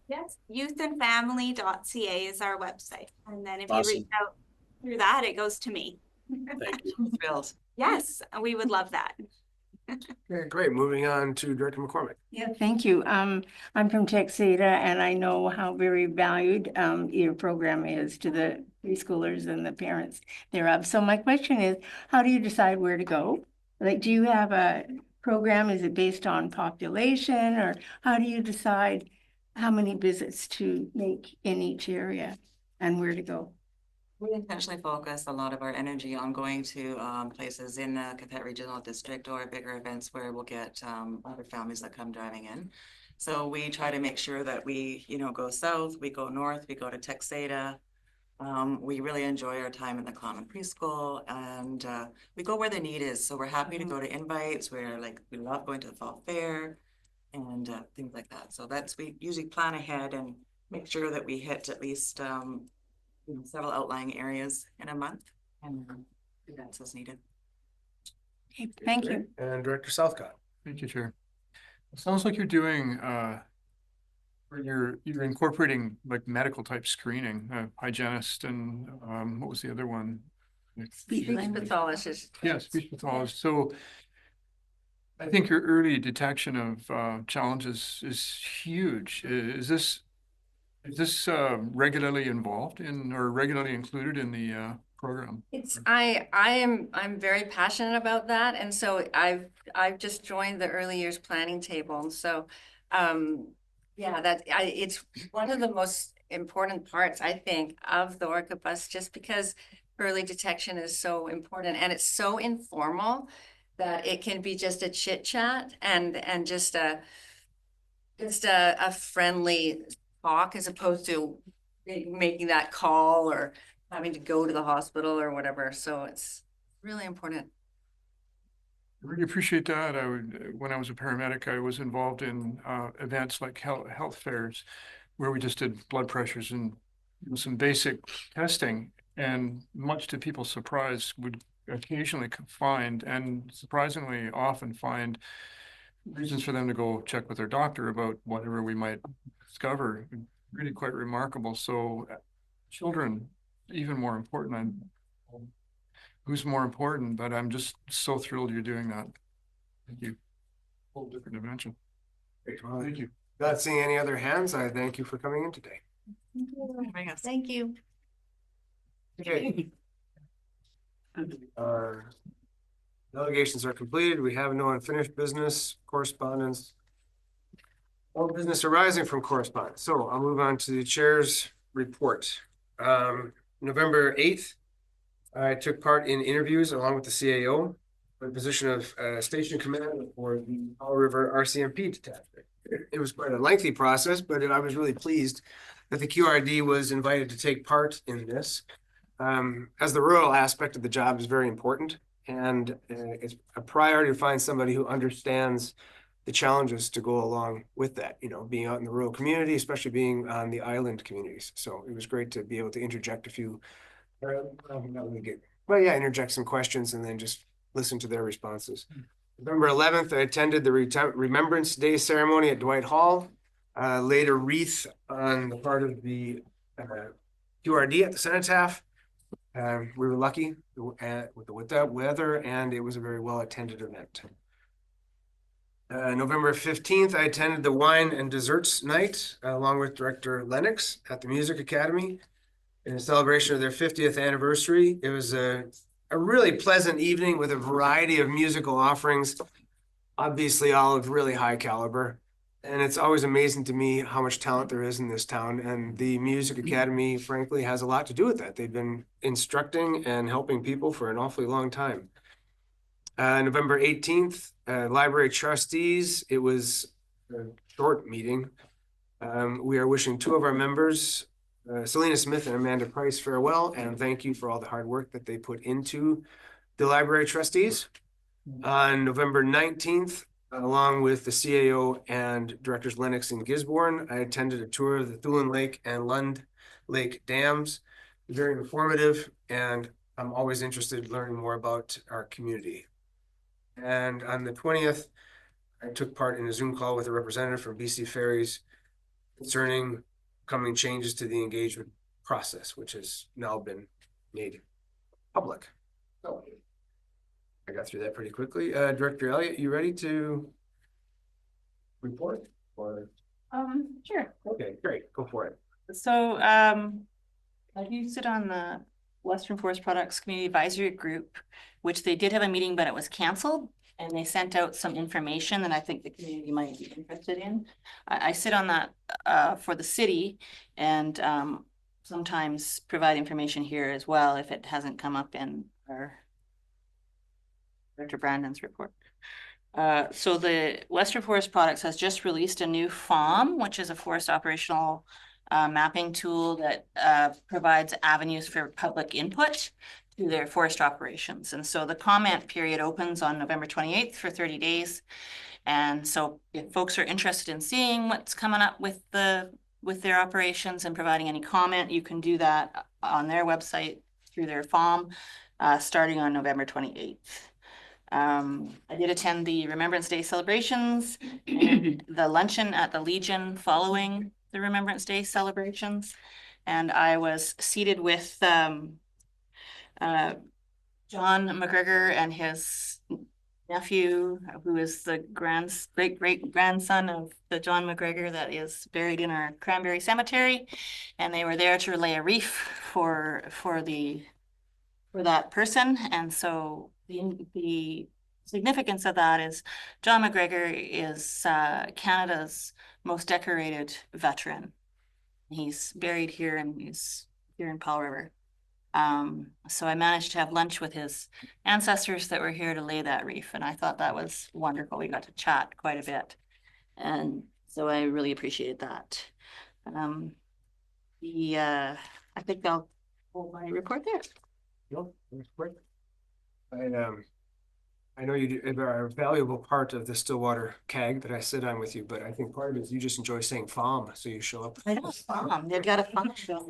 Yes, youthandfamily.ca is our website. And then if you Awesome. reach out through that, it goes to me. Thank you. Thrilled. Yes, we would love that. Okay, great. Moving on to Director McCormick. Yeah, thank you. I'm from Texada, and I know how very valued your program is to the preschoolers and the parents thereof. So my question is, how do you decide where to go? Like, do you have a program? Is it based on population, or how do you decide how many visits to make in each area and where to go? We intentionally focus a lot of our energy on going to places in the Capet Regional District or bigger events where we'll get other families that come driving in. So we try to make sure that we, go south, we go north, we go to Texada. We really enjoy our time in the common preschool, and we go where the need is. So we're happy to go to invites. We love going to the fall fair and things like that. So we usually plan ahead and make sure that we hit at least several outlying areas in a month, and events as needed. Okay, thank you. And Director Southcott. Thank you, Chair. It sounds like you're doing, or you're incorporating like medical type screening, hygienist, and what was the other one? Speech pathologist. Yeah, speech pathologist. So I think your early detection of challenges is huge. Is this regularly involved in or regularly included in the program? I'm very passionate about that, and so I've just joined the early years planning table, and so it's one of the most important parts, I think, of the Orca bus, just because early detection is so important, and it's so informal that it can be just a chit chat and just a friendly talk, as opposed to making that call or having to go to the hospital or whatever. So it's really important. I really appreciate that. When I was a paramedic, I was involved in events like health fairs, where we just did blood pressures and some basic testing, and much to people's surprise, would occasionally find, and surprisingly often find, reasons for them to go check with their doctor about whatever we might discover. Really quite remarkable. So children, even more important. Who's more important, but I'm just so thrilled you're doing that. Thank you. Whole different dimension. Thank you. Not seeing any other hands, I thank you for coming in today. Thank you. Okay. Our delegations are completed. We have no unfinished business, correspondence, or business arising from correspondence. So I'll move on to the chair's report. November 8th, I took part in interviews along with the CAO for the position of station commander for the Powell River RCMP detachment. It was quite a lengthy process, but I was really pleased that the QRD was invited to take part in this. As the rural aspect of the job is very important, and it's a priority to find somebody who understands the challenges to go along with that, being out in the rural community, especially being on the island communities. So it was great to be able to interject a few, interject some questions and then just listen to their responses. November 11th, I attended the Remembrance Day ceremony at Dwight Hall, laid a wreath on the part of the QRD at the cenotaph. We were lucky with that weather, and it was a very well-attended event. November 15th, I attended the Wine and Desserts Night along with Director Lennox at the Music Academy in celebration of their 50th anniversary. It was a really pleasant evening with a variety of musical offerings, obviously all of really high caliber. And it's always amazing to me how much talent there is in this town. And the Music Academy, frankly, has a lot to do with that. They've been instructing and helping people for an awfully long time. November 18th, library trustees, it was a short meeting. We are wishing two of our members, Selena Smith and Amanda Price, farewell, and thank you for all the hard work that they put into the library trustees. On November 19th, Along with the CAO and Directors Lennox and Gisborne, I attended a tour of the Thulen Lake and Lund Lake dams. Very informative, and I'm always interested in learning more about our community. And on the 20th, I took part in a Zoom call with a representative from BC Ferries concerning coming changes to the engagement process, which has now been made public. So I got through that pretty quickly. Director Elliott, you ready to report? Or Sure. okay, great, go for it. So, I do sit on the Western Forest Products Community Advisory Group, which they did have a meeting, but it was canceled. And they sent out some information that I think the community might be interested in. I sit on that for the city, and sometimes provide information here as well if it hasn't come up in our Director Brandon's report. So the Western Forest Products has just released a new FOM, which is a forest operational mapping tool that provides avenues for public input to their forest operations. And so the comment period opens on November 28th for 30 days. And so if folks are interested in seeing what's coming up with their operations and providing any comment, you can do that on their website through their FOM starting on November 28th. I did attend the Remembrance Day celebrations and the luncheon at the Legion following the Remembrance Day celebrations. And I was seated with John McGregor and his nephew, who is the great grandson of the John McGregor that is buried in our Cranberry Cemetery. And they were there to lay a wreath for that person. And so the significance of that is John McGregor is Canada's most decorated veteran. He's buried here, and he's here in Powell River. So I managed to have lunch with his ancestors that were here to lay that wreath, and I thought that was wonderful. We got to chat quite a bit, and so I really appreciated that. I think I'll hold my report there. No, that's great. I know you are a valuable part of the Stillwater CAG that I sit on with you, but I think part of it is you just enjoy saying FOM, so you show up. I know, FOM. They've got a FOM show.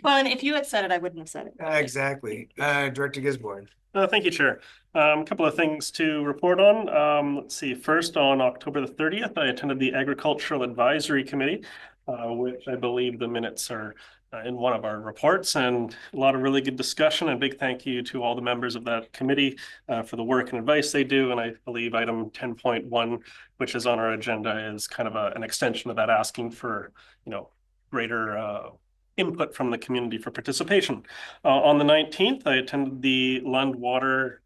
Well, and if you had said it, I wouldn't have said it. Exactly. Director Gisborne. Thank you, Chair. A couple of things to report on. Let's see. First, on October the 30th, I attended the Agricultural Advisory Committee, which I believe the minutes are in one of our reports, and a lot of really good discussion. And big thank you to all the members of that committee for the work and advice they do. And I believe item 10.1, which is on our agenda, is kind of an extension of that, asking for, greater input from the community for participation. On the 19th, I attended the Lund Water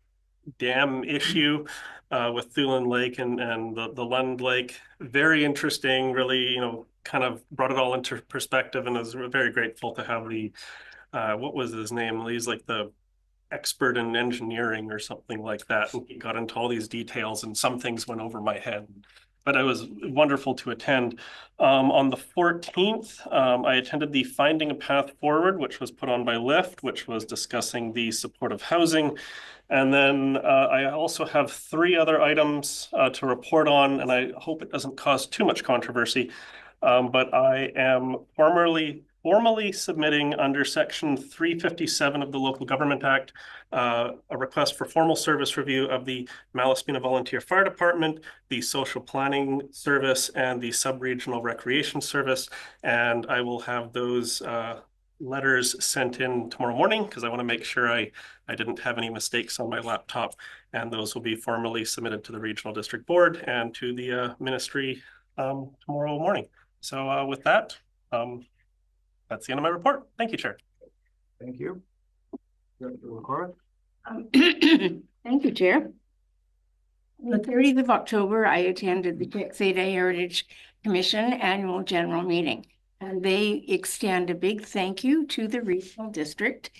Dam issue with Thulen Lake and the Lund Lake. Very interesting, really, kind of brought it all into perspective, and I was very grateful to have the, what was his name? He's like the expert in engineering or something like that. And he got into all these details, and some things went over my head. But it was wonderful to attend. On the 14th, I attended the Finding a Path Forward, which was put on by LIFT, which was discussing the supportive housing. And then I also have 3 other items to report on, and I hope it doesn't cause too much controversy. But I am formally submitting under Section 357 of the Local Government Act, a request for formal service review of the Malaspina Volunteer Fire Department, the Social Planning Service, and the Sub-Regional Recreation Service. And I will have those letters sent in tomorrow morning, because I want to make sure I didn't have any mistakes on my laptop. And those will be formally submitted to the Regional District Board and to the Ministry tomorrow morning. So with that, that's the end of my report. Thank you, Chair. Thank you. Director McCormick. Thank you, Chair. On the 30th of October, I attended the Texada Heritage Commission Annual General Meeting, and they extend a big thank you to the Regional District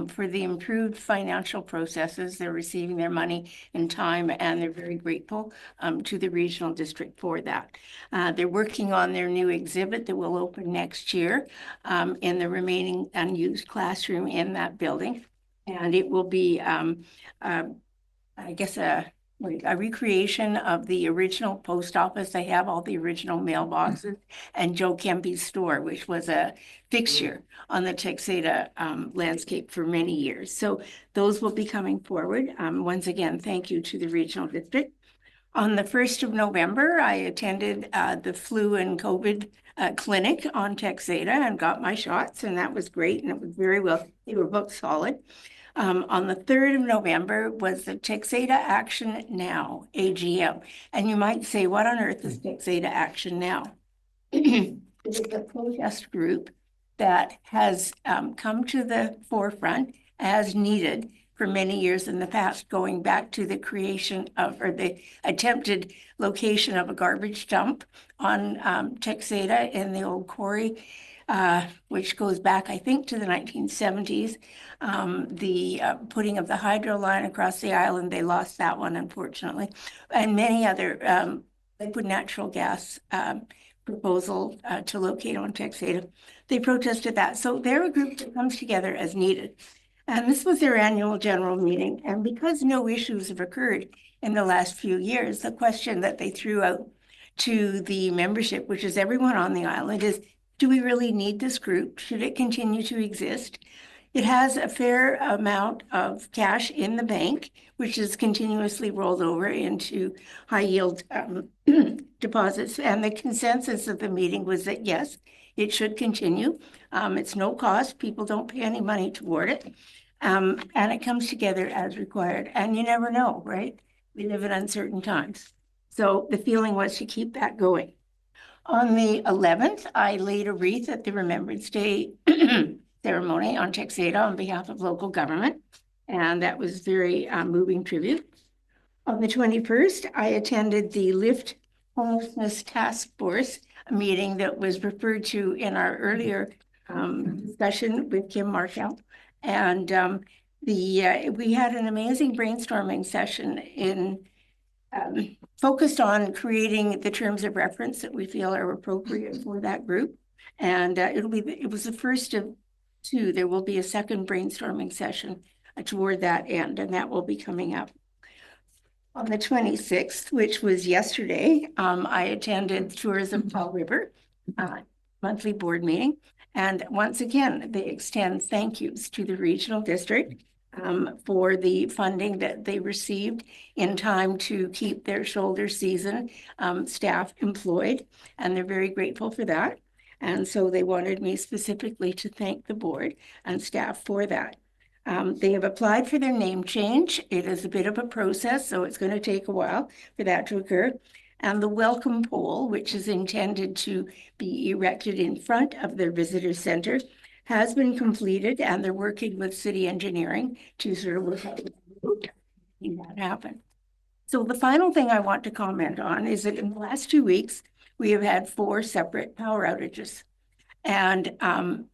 for the improved financial processes. They're receiving their money in time, and they're very grateful to the Regional District for that. They're working on their new exhibit that will open next year in the remaining unused classroom in that building. And it will be, I guess, a a recreation of the original post office. They have all the original mailboxes and Joe Kempy's store, which was a fixture on the Texada landscape for many years. So those will be coming forward. Once again, thank you to the regional district. On the 1st of November, I attended the flu and COVID clinic on Texada and got my shots, and that was great, and it was very well. They were booked solid. On the 3rd of November was the Texada Action Now AGM. And you might say, what on earth is Texada Action Now? It is a protest group that has come to the forefront as needed for many years in the past, going back to the creation of, or the attempted location of a garbage dump on Texada in the old quarry, which goes back, I think, to the 1970s. The putting of the hydro line across the island, they lost that one, unfortunately, and many other liquid natural gas proposal to locate on Texada. They protested that. So they're a group that comes together as needed. And this was their annual general meeting. And because no issues have occurred in the last few years, the question that they threw out to the membership, which is everyone on the island, is, do we really need this group? Should it continue to exist? It has a fair amount of cash in the bank, which is continuously rolled over into high yield deposits. And the consensus of the meeting was that, yes, it should continue. It's no cost. People don't pay any money toward it. And it comes together as required. And you never know, right? We live in uncertain times. So the feeling was to keep that going. On the 11th, I laid a wreath at the Remembrance Day ceremony on Texada on behalf of local government. And that was very moving tribute. On the 21st, I attended the Lift Homelessness Task Force, a meeting that was referred to in our earlier discussion with Kim Markell. And we had an amazing brainstorming session in focused on creating the terms of reference that we feel are appropriate for that group. And it was the first of two. There will be a second brainstorming session toward that end, and that will be coming up. On the 26th, which was yesterday, I attended Tourism Powell River monthly board meeting. And once again, they extend thank yous to the regional district for the funding that they received in time to keep their shoulder season staff employed. And they're very grateful for that. And so they wanted me specifically to thank the board and staff for that. They have applied for their name change. It is a bit of a process, so it's going to take a while for that to occur. And the welcome pole, which is intended to be erected in front of their visitor center, has been completed, and they're working with city engineering to sort of work out making that happen. So the final thing I want to comment on is that in the last 2 weeks, we have had 4 separate power outages, and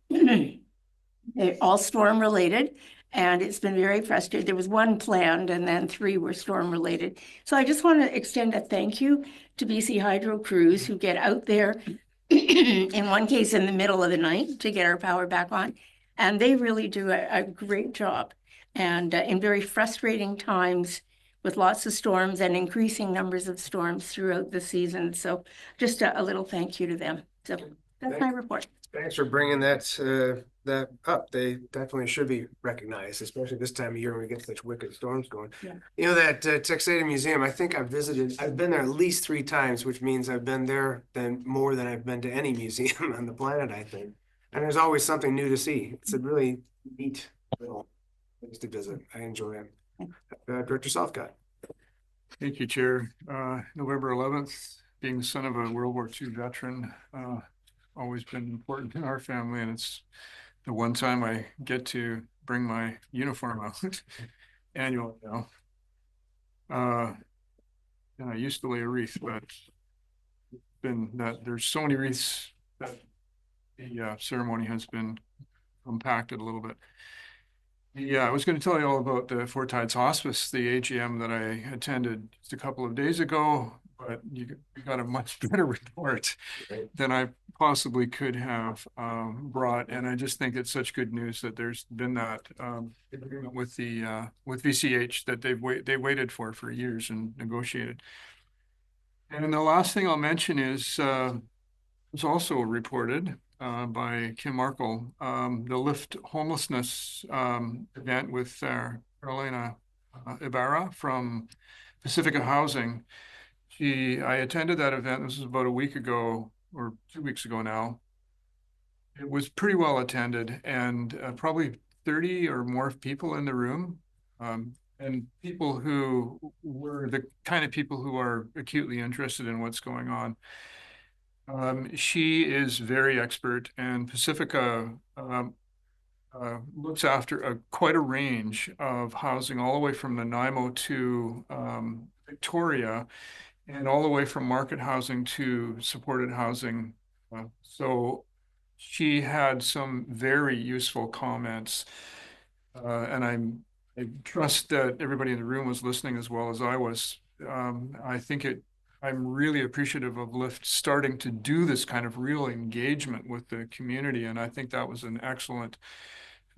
they're all storm related. And it's been very frustrating. There was 1 planned and then 3 were storm related. So I just want to extend a thank you to BC Hydro crews who get out there, in one case in the middle of the night, to get our power back on. And they really do a great job. And in very frustrating times with lots of storms and increasing numbers of storms throughout the season. So just a little thank you to them. So that's my report. Thanks for bringing that up. They definitely should be recognized, especially this time of year when we get such wicked storms going. Yeah. You know, that Texada Museum, I think I've been there at least 3 times, which means I've been there more than I've been to any museum on the planet, I think. And there's always something new to see. It's a really neat little place to visit. I enjoy it. Director Southcott. Thank you, Chair. November 11th, being the son of a World War II veteran, always been important in our family, and it's the one time I get to bring my uniform out annually now. And I used to lay a wreath, but there's so many wreaths that the ceremony has been compacted a little bit. Yeah, I was going to tell you all about the Four Tides Hospice, the AGM that I attended just a couple of days ago. but you got a much better report than I possibly could have brought. And I just think it's such good news that there's been that agreement with VCH that they waited for years and negotiated. And the last thing I'll mention is was also reported by Kim Markle, the Lift Homelessness event with Carolina Ibarra from Pacifica Housing. I attended that event. This was about a week ago or 2 weeks ago now. It was pretty well attended, and probably 30 or more people in the room, and people who were the kind of people who are acutely interested in what's going on. She is very expert, and Pacifica looks after quite a range of housing, all the way from Nanaimo to Victoria, and all the way from market housing to supported housing. So she had some very useful comments, and I trust that everybody in the room was listening as well as I was. I'm really appreciative of Lyft starting to do this kind of real engagement with the community, and I think that was an excellent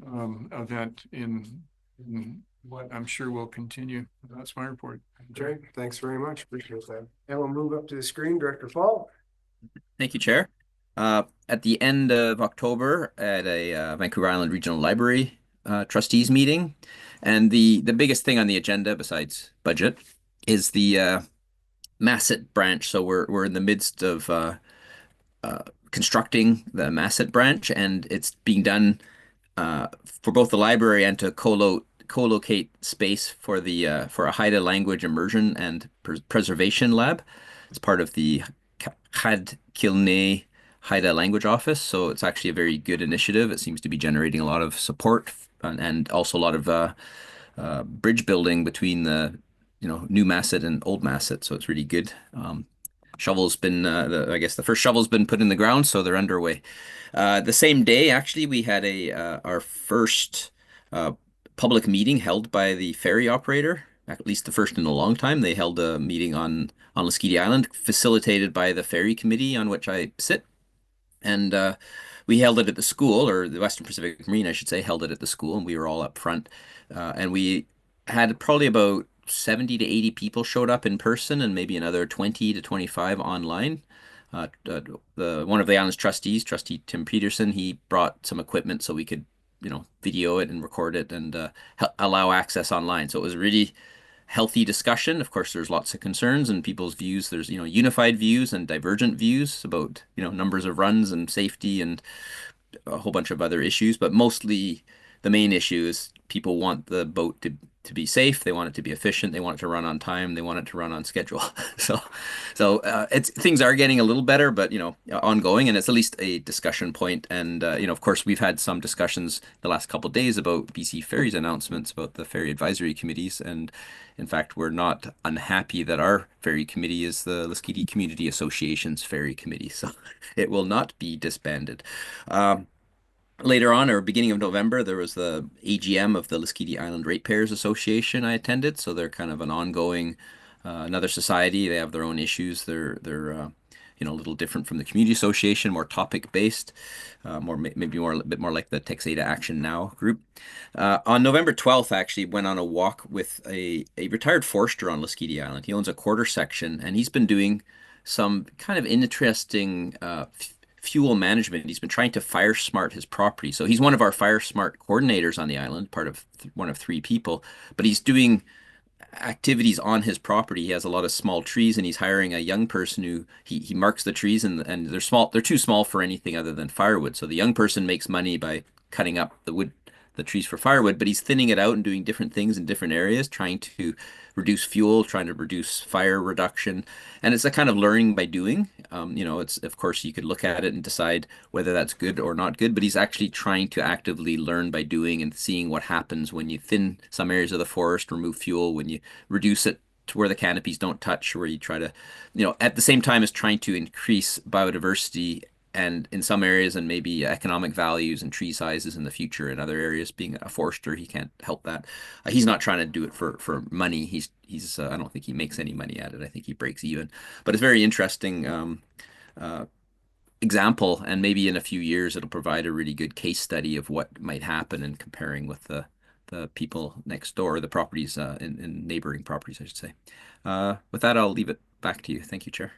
event in what I'm sure will continue. That's my report. Okay, thanks very much. Appreciate that. Now we'll move up to the screen. Director Powell. Thank you, Chair. At the end of October at a Vancouver Island Regional Library trustees meeting, and the biggest thing on the agenda besides budget is the Masset branch. So we're in the midst of constructing the Masset branch, and it's being done for both the library and to co-locate space for a Haida language immersion and preservation lab. It's part of the Had Kilne Haida language office. So it's actually a very good initiative. It seems to be generating a lot of support and also a lot of bridge building between the new Masset and old Masset. So it's really good. Shovel's been, I guess the first shovel's been put in the ground, so they're underway. The same day, actually, we had our first public meeting held by the ferry operator, at least the first in a long time. They held a meeting on Lesquity Island, facilitated by the ferry committee on which I sit. And we held it at the school, or the Western Pacific Marine, I should say, held it at the school, and we were all up front. And we had probably about 70 to 80 people showed up in person, and maybe another 20 to 25 online. One of the island's trustees, Trustee Tim Peterson, he brought some equipment so we could, video it and record it and allow access online. So it was a really healthy discussion. Of course, there's lots of concerns and people's views. There's, unified views and divergent views about, numbers of runs and safety and a whole bunch of other issues. But mostly the main issue is people want the boat to be safe. They want it to be efficient. They want it to run on time. They want it to run on schedule. So things are getting a little better, but ongoing, and it's at least a discussion point. And of course, we've had some discussions the last couple of days about BC Ferries announcements about the ferry advisory committees, and in fact, we're not unhappy that our ferry committee is the Lesquity Community Association's ferry committee, so it will not be disbanded. Later on, or beginning of November, there was the AGM of the Lesquity Island Ratepayers Association I attended. So they're kind of an ongoing, another society. They have their own issues. They're a little different from the Community Association, more topic-based, a bit more like the Texada Action Now group. On November 12th, actually went on a walk with a retired forester on Lesquity Island. He owns a quarter section, and he's been doing some kind of interesting fuel management. He's been trying to fire smart his property. So he's one of our fire smart coordinators on the island, part of one of 3 people, but he's doing activities on his property. He has a lot of small trees, and he's hiring a young person who he marks the trees, and they're small. They're too small for anything other than firewood. So the young person makes money by cutting up the trees for firewood, but he's thinning it out and doing different things in different areas, trying to reduce fuel, trying to reduce fire reduction. And it's a kind of learning by doing. It's, of course, you could look at it and decide whether that's good or not good, but he's actually trying to actively learn by doing and seeing what happens when you thin some areas of the forest, remove fuel, when you reduce it to where the canopies don't touch, where you try to, at the same time as trying to increase biodiversity and in some areas, and maybe economic values and tree sizes in the future. In other areas, being a forester, he can't help that. He's not trying to do it for money. He's I don't think he makes any money at it. I think he breaks even. But it's very interesting example, and maybe in a few years it'll provide a really good case study of what might happen in comparing with the people next door, the properties in neighboring properties, I should say. With that, I'll leave it back to you. Thank you, Chair.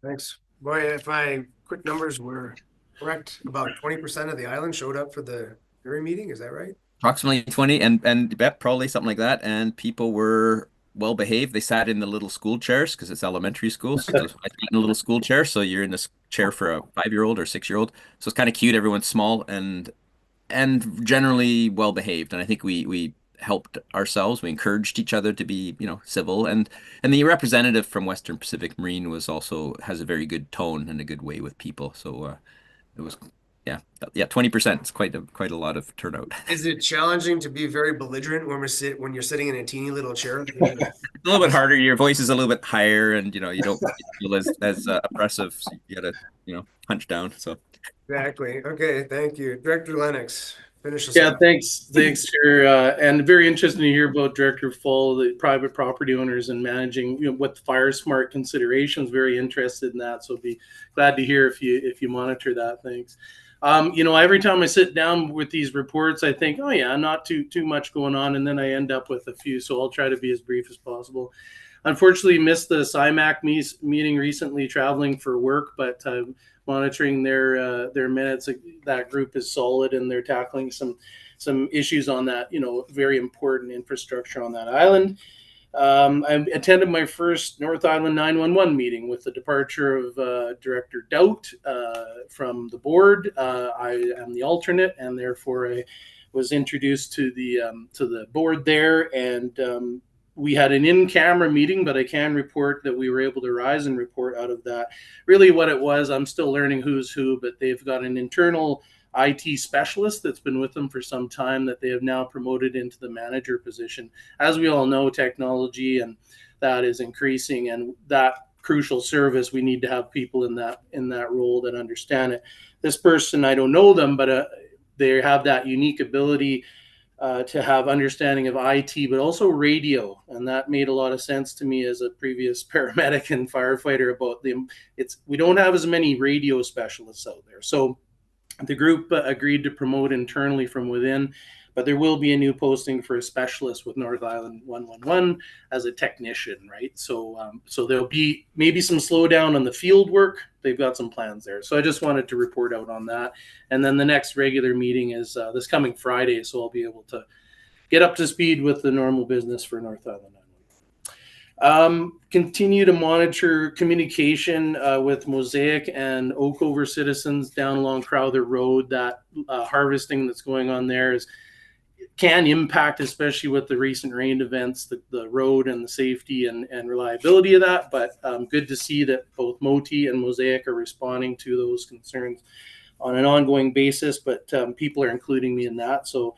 Thanks. Boy, if my quick numbers were correct, about 20% of the island showed up for the hearing meeting. Is that right? Approximately 20, and probably something like that. And people were well behaved. They sat in the little school chairs because it's elementary school. So I sat in a little school chair. So you're in this chair for a 5-year-old or 6-year-old. So it's kind of cute. Everyone's small and generally well behaved. And I think we helped ourselves. We encouraged each other to be, civil. And the representative from Western Pacific Marine has a very good tone and a good way with people. So it was, yeah, 20%. It's quite a lot of turnout. Is it challenging to be very belligerent when you're sitting in a teeny little chair? It's a little bit harder. Your voice is a little bit higher, and you don't feel as oppressive. So you gotta hunch down. So exactly. Okay, thank you, Director Lennox. Finish us Yeah, up. thanks, Chair. And very interesting to hear about Director Fall, the private property owners and managing, what fire smart considerations. Very interested in that. So be glad to hear if you monitor that. Thanks. Every time I sit down with these reports, I think, oh yeah, not too much going on, and then I end up with a few. So I'll try to be as brief as possible. Unfortunately, missed the CIMAC meeting recently, traveling for work, but monitoring their minutes. That group is solid, and they're tackling some issues on that, very important infrastructure on that island. I attended my first North Island 911 meeting with the departure of Director Doubt from the board. I am the alternate, and therefore I was introduced to the board there, and we had an in-camera meeting, but I can report that we were able to rise and report out of that. Really what it was, I'm still learning who's who, but they've got an internal IT specialist that's been with them for some time that they have now promoted into the manager position. As we all know, technology and that is increasing, and that crucial service, we need to have people in that role that understand it. This person, I don't know them, but they have that unique ability to have understanding of IT, but also radio. And that made a lot of sense to me as a previous paramedic and firefighter about we don't have as many radio specialists out there. So the group agreed to promote internally from within, but there will be a new posting for a specialist with North Island 111 as a technician, right? So there'll be maybe some slowdown on the field work. They've got some plans there. So I just wanted to report out on that. And then the next regular meeting is this coming Friday, so I'll be able to get up to speed with the normal business for North Island 911. Continue to monitor communication with Mosaic and Oakover citizens down along Crowther Road. That harvesting that's going on there can impact, especially with the recent rain events, the road and the safety and reliability of that. But good to see that both Moti and Mosaic are responding to those concerns on an ongoing basis. But people are including me in that. So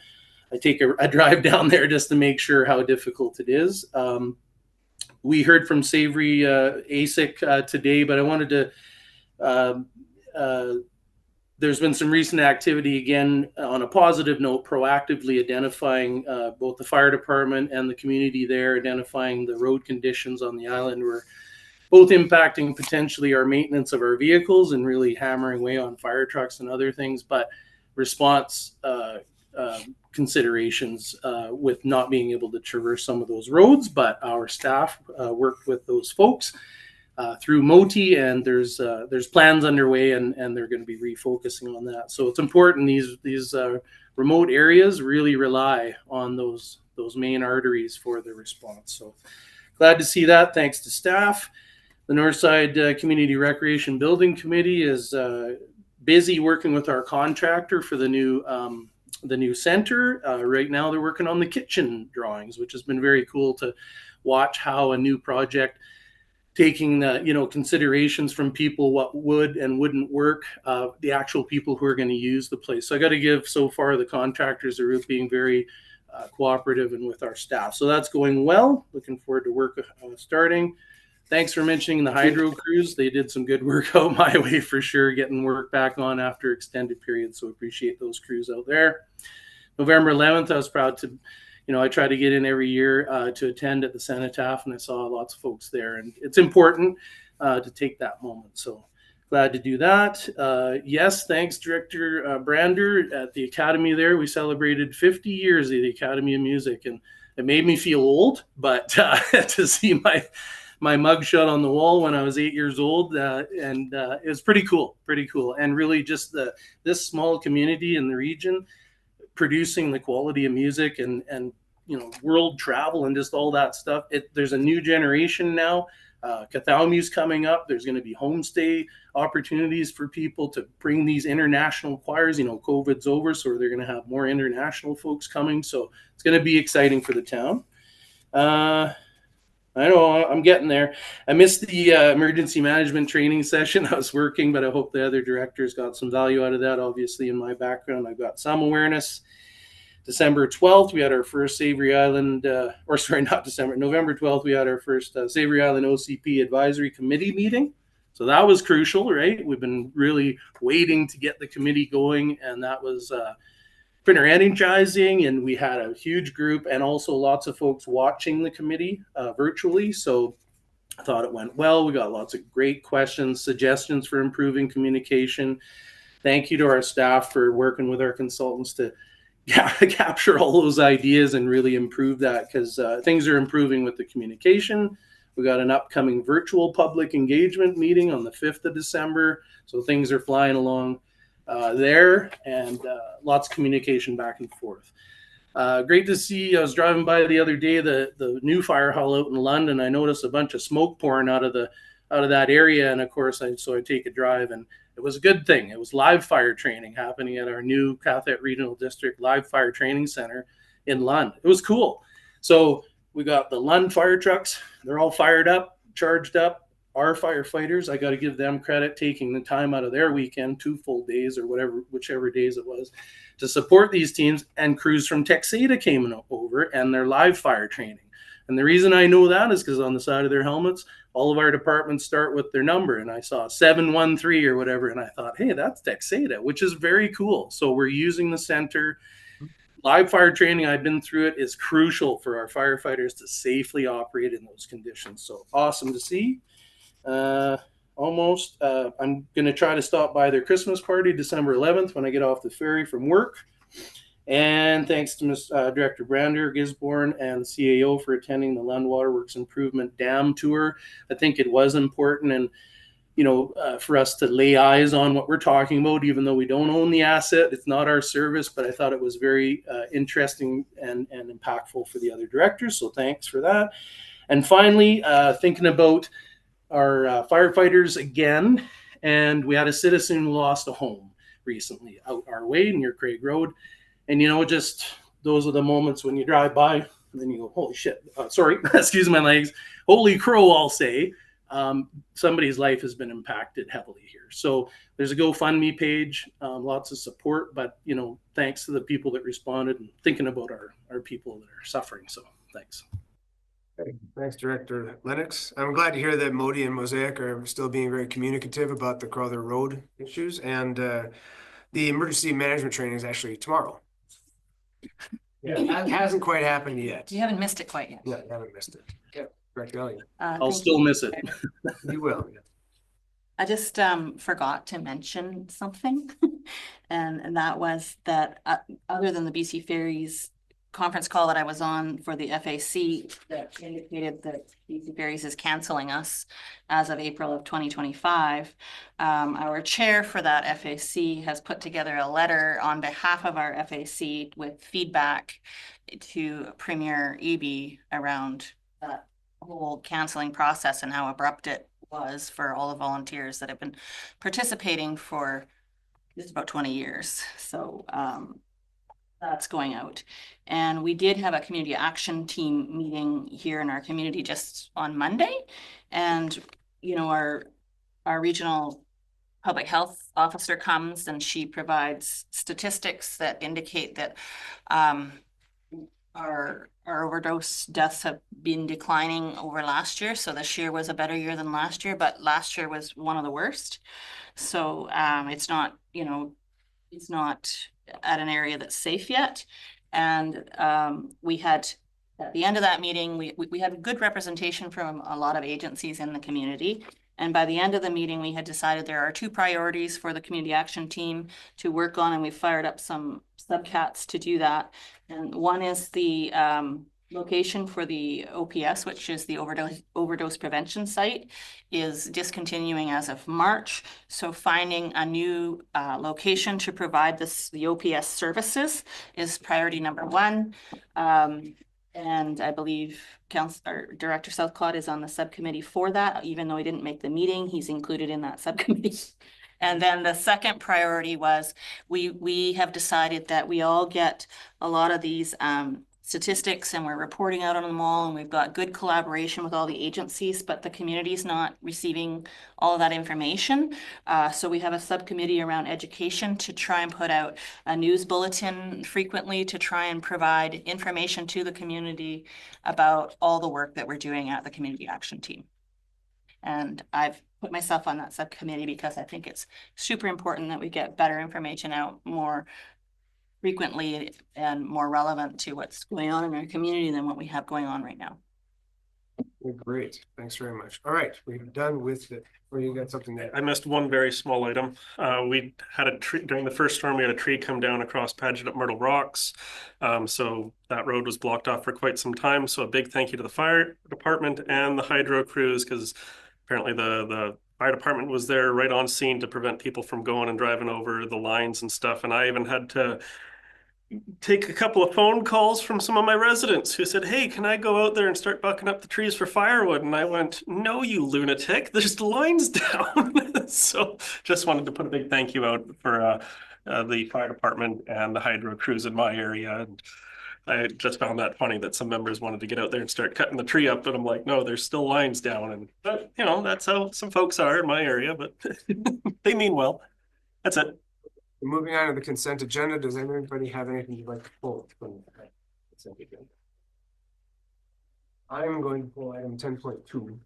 I take a drive down there just to make sure how difficult it is. We heard from Savary ASIC today, but I wanted to there's been some recent activity, again, on a positive note, proactively identifying both the fire department and the community there, identifying the road conditions on the island were both impacting potentially our maintenance of our vehicles and really hammering away on fire trucks and other things, but response considerations with not being able to traverse some of those roads. But our staff worked with those folks through Moti, and there's plans underway, and they're going to be refocusing on that. So it's important these remote areas really rely on those main arteries for the response. So glad to see that. Thanks to staff. The Northside Community Recreation Building Committee is busy working with our contractor for the new center. Right now they're working on the kitchen drawings, which has been very cool to watch how a new project, taking the considerations from people, what would and wouldn't work, the actual people who are going to use the place. So I got to give, so far the contractors are being very cooperative and with our staff. So that's going well. Looking forward to work starting. thanks for mentioning the hydro crews. They did some good work out my way for sure, getting work back on after extended periods. So appreciate those crews out there. November 11th, I was proud to, I try to get in every year to attend at the Cenotaph, and I saw lots of folks there. And it's important to take that moment. So glad to do that. Yes, thanks, Director Brander. At the Academy there, we celebrated 50 years of the Academy of Music, and it made me feel old, but to see my mugshot on the wall when I was 8 years old, and it was pretty cool, and really just this small community in the region producing the quality of music and world travel and just all that stuff. There's a new generation now. Cathalmu's coming up. There's going to be homestay opportunities for people to bring these international choirs. COVID's over, so they're going to have more international folks coming. So it's going to be exciting for the town. I know I'm getting there. I missed the emergency management training session. I was working, but I hope the other directors got some value out of that. Obviously, in my background, I've got some awareness. December 12th, we had our first Savary Island, November 12th, we had our first Savary Island OCP Advisory Committee meeting. So that was crucial, right? We've been really waiting to get the committee going, and that was pretty energizing. And we had a huge group and also lots of folks watching the committee virtually. So I thought it went well. We got lots of great questions, suggestions for improving communication. Thank you to our staff for working with our consultants to capture all those ideas and really improve that, because things are improving with the communication. We got an upcoming virtual public engagement meeting on the 5th of December. So things are flying along there, and lots of communication back and forth. Great to see. I was driving by the other day, the new fire hall out in London. I noticed a bunch of smoke pouring out of that area. And of course, I take a drive, and it was a good thing. It was live fire training happening at our new Cathet Regional District Live Fire Training Center in Lund. It was cool. So we got the Lund fire trucks. They're all fired up, charged up. Our firefighters, I got to give them credit, taking the time out of their weekend, 2 full days or whichever days it was, to support these teams. And crews from Texada came over, and their live fire training. And the reason I know that is because on the side of their helmets, all of our departments start with their number. And I saw 713 or whatever. And I thought, hey, that's Texada, which is very cool. So we're using the center. Live fire training, I've been through it, is crucial for our firefighters to safely operate in those conditions. So awesome to see. I'm going to try to stop by their Christmas party December 11th when I get off the ferry from work. And thanks to Director Brander, Gisborne, and CAO for attending the Lund Waterworks Improvement Dam Tour. I think it was important, and for us to lay eyes on what we're talking about, even though we don't own the asset. It's not our service, but I thought it was very interesting and impactful for the other directors. So thanks for that. And finally, thinking about our firefighters again, and we had a citizen who lost a home recently out our way near Craig Road. And, just those are the moments when you drive by and then you go, holy shit, sorry, excuse my legs, holy crow, I'll say. Somebody's life has been impacted heavily here. So there's a GoFundMe page, lots of support, but, thanks to the people that responded and thinking about our people that are suffering. So thanks. Okay. Thanks, Director Lennox. I'm glad to hear that Modi and Mosaic are still being very communicative about the Crowther Road issues. And the emergency management training is actually tomorrow. Yeah, that hasn't quite happened yet. You haven't missed it quite yet. Yeah, you haven't missed it. Yeah, correct, Elliot. I'll still miss it. You will. Yeah. I just forgot to mention something, and that was that other than the BC Ferries conference call that I was on for the FAC that indicated that BC Ferries is canceling us as of April of 2025. Our chair for that FAC has put together a letter on behalf of our FAC with feedback to Premier Eby around that whole canceling process and how abrupt it was for all the volunteers that have been participating for just about 20 years. So that's going out. And we did have a community action team meeting here in our community just on Monday. And, our regional public health officer comes and she provides statistics that indicate that our overdose deaths have been declining over last year. So this year was a better year than last year, but last year was one of the worst. So it's not, you know, it's not at an area that's safe yet. And we had, at the end of that meeting, we had a good representation from a lot of agencies in the community. And by the end of the meeting, we had decided there are 2 priorities for the community action team to work on, and we fired up some subcats to do that. And one is the location for the OPS, which is the overdose prevention site, is discontinuing as of March. So finding a new location to provide the OPS services is priority number 1. And I believe Director Southcott is on the subcommittee for that. Even though he didn't make the meeting, he's included in that subcommittee. And then the second priority was we have decided that we all get a lot of these statistics and we're reporting out on them all, and we've got good collaboration with all the agencies, but the community is not receiving all of that information. So we have a subcommittee around education to try and put out a news bulletin frequently to try and provide information to the community about all the work that we're doing at the community action team. And I've put myself on that subcommittee because I think it's super important that we get better information out more frequently and more relevant to what's going on in our community than what we have going on right now. Great, thanks very much. All right, we're done with it. Or you got something there? I missed one very small item. We had a tree during the first storm. We had a tree come down across Paget at Myrtle Rocks. So that road was blocked off for quite some time. So a big thank you to the fire department and the hydro crews, because apparently the fire department was there right on scene to prevent people from going and driving over the lines and stuff. And I even had to take a couple of phone calls from some of my residents who said, hey, can I go out there and start bucking up the trees for firewood? And I went, no, you lunatic, there's the lines down. So just wanted to put a big thank you out for the fire department and the hydro crews in my area. And I just found that funny that some members wanted to get out there and start cutting the tree up, but I'm like, no, there's still lines down. And you know, that's how some folks are in my area, but they mean well. That's it. Moving on to the consent agenda, does anybody have anything you'd like to pull from the consent agenda? I'm going to pull item 10.2.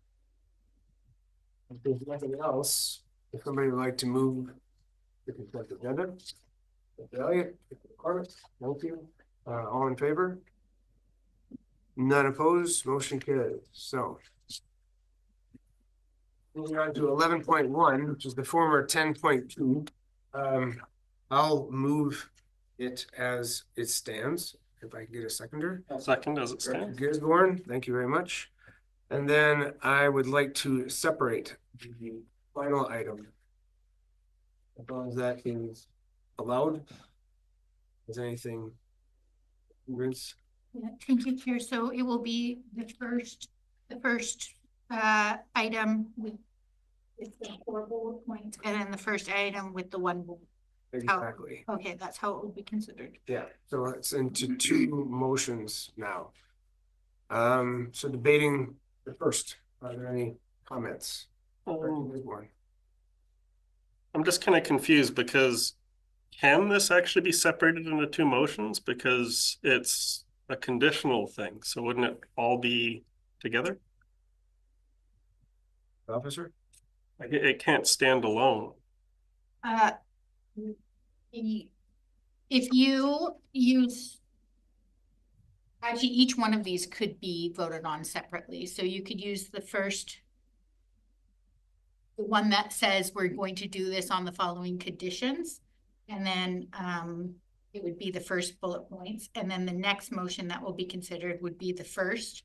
If there's nothing else, if somebody would like to move the consent agenda, Elliot, Corbett, thank you. All in favor? None opposed, motion carries. So moving on to 11.1, which is the former 10.2. I'll move it as it stands, if I can get a seconder. I'll second as it stands. Gisborne, thank you very much. And then I would like to separate the final item. As long as that is allowed. Is anything? Vince? Yeah, thank you, Chair. So it will be the first item with the 4 bullet points, and then the first item with the 1 bullet. Exactly. Okay, that's how it would be considered. Yeah, so it's into 2 motions now. So debating the first, are there any comments? I'm just kind of confused because can this actually be separated into 2 motions? Because it's a conditional thing. So wouldn't it all be together? Officer? Like it can't stand alone. If you use, actually, each one of these could be voted on separately. So you could use the one that says we're going to do this on the following conditions. And then it would be the first bullet points. And then the next motion that will be considered would be the first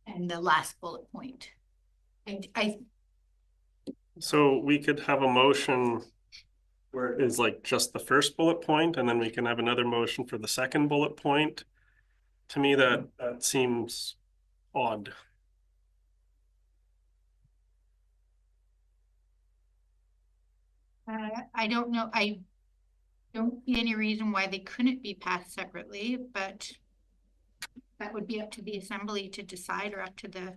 and the last bullet point. So we could have a motion where it is like just the first bullet point, and then we can have another motion for the second bullet point. To me, that seems odd. I don't know. I don't see any reason why they couldn't be passed separately, but that would be up to the assembly to decide, or up to the.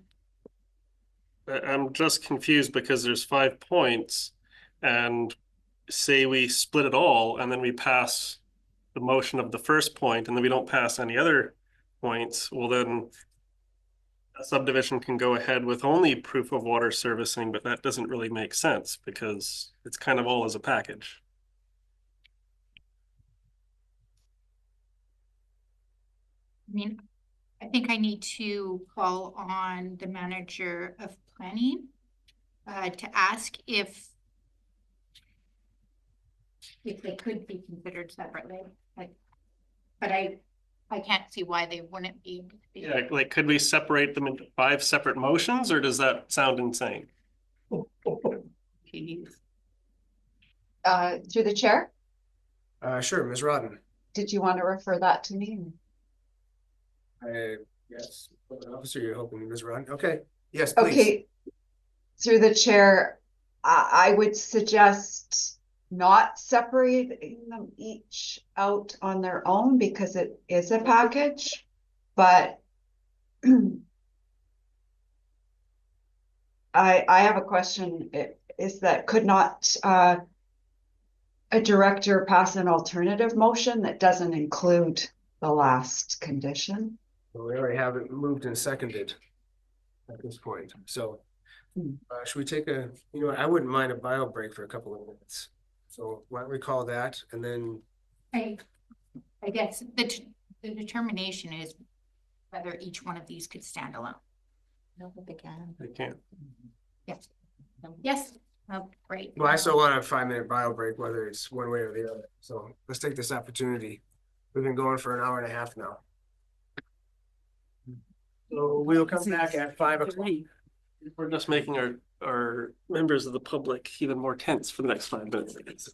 I'm just confused because there's 5 points, and say we split it all and then we pass the motion of the first point and then we don't pass any other points, well then a subdivision can go ahead with only proof of water servicing, but that doesn't really make sense because it's kind of all as a package. I mean, I think I need to call on the manager of planning to ask if they could be considered separately. But I can't see why they wouldn't be. Yeah, like could we separate them into 5 separate motions, or does that sound insane? Through the chair, Sure, Ms. Rodden. did you want to refer that to me? Yes, officer, you're hoping Ms. Rodden. Okay, yes, please. Okay, through the chair, I would suggest not separating them each out on their own because it is a package, but I have a question. Is that could not a director pass an alternative motion that doesn't include the last condition? Well, we already have it moved and seconded at this point. So should we take a, you know what, I wouldn't mind a bio break for a couple of minutes. So why don't we call that, and then I guess the determination is whether each one of these could stand alone. No, they can. They can't. Yes. Yes. Oh, great. well, I still want a 5-minute bio break, whether it's one way or the other. So let's take this opportunity. We've been going for an hour and a half now. So we'll come back at 5 o'clock. We're just making our members of the public even more tense for the next 5 minutes.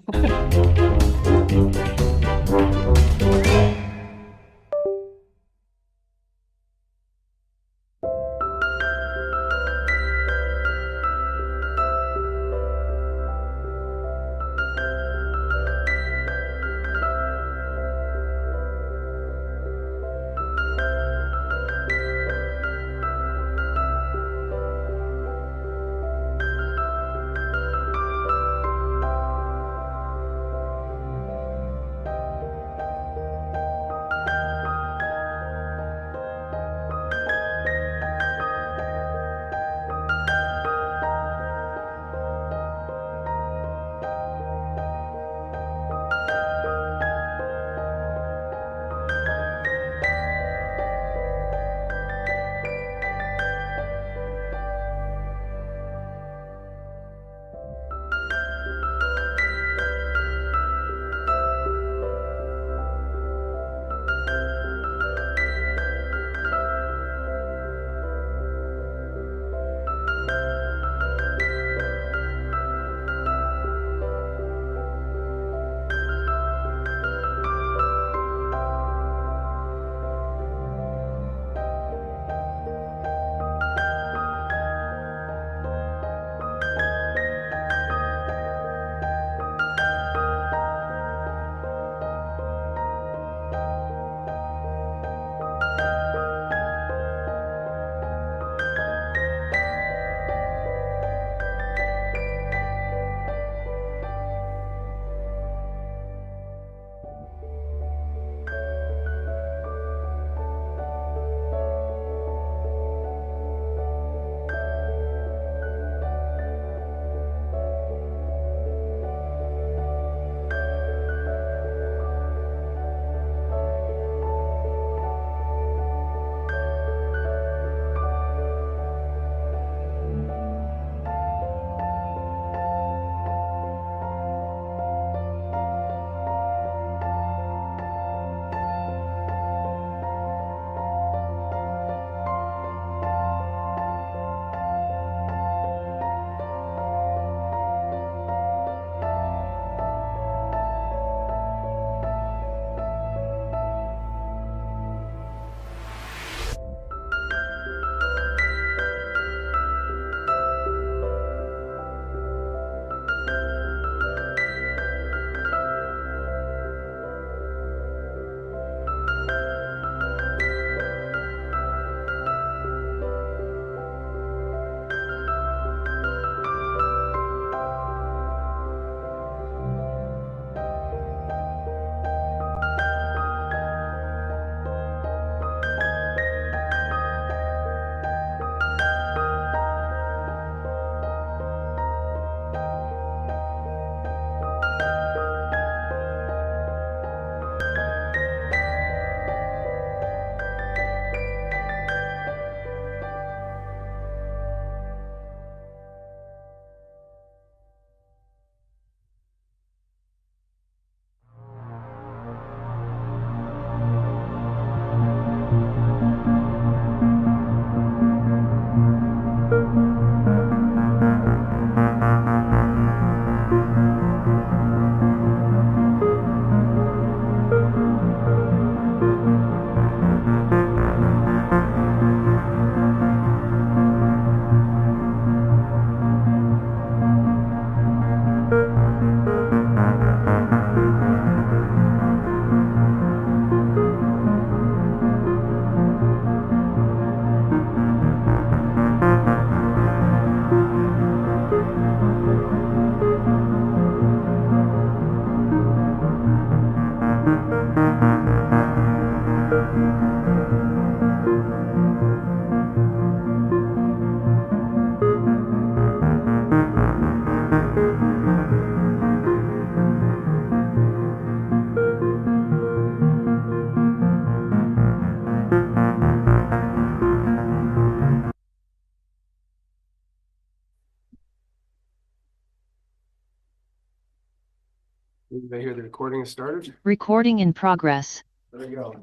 Did I hear the recording has started? Recording in progress. There we go.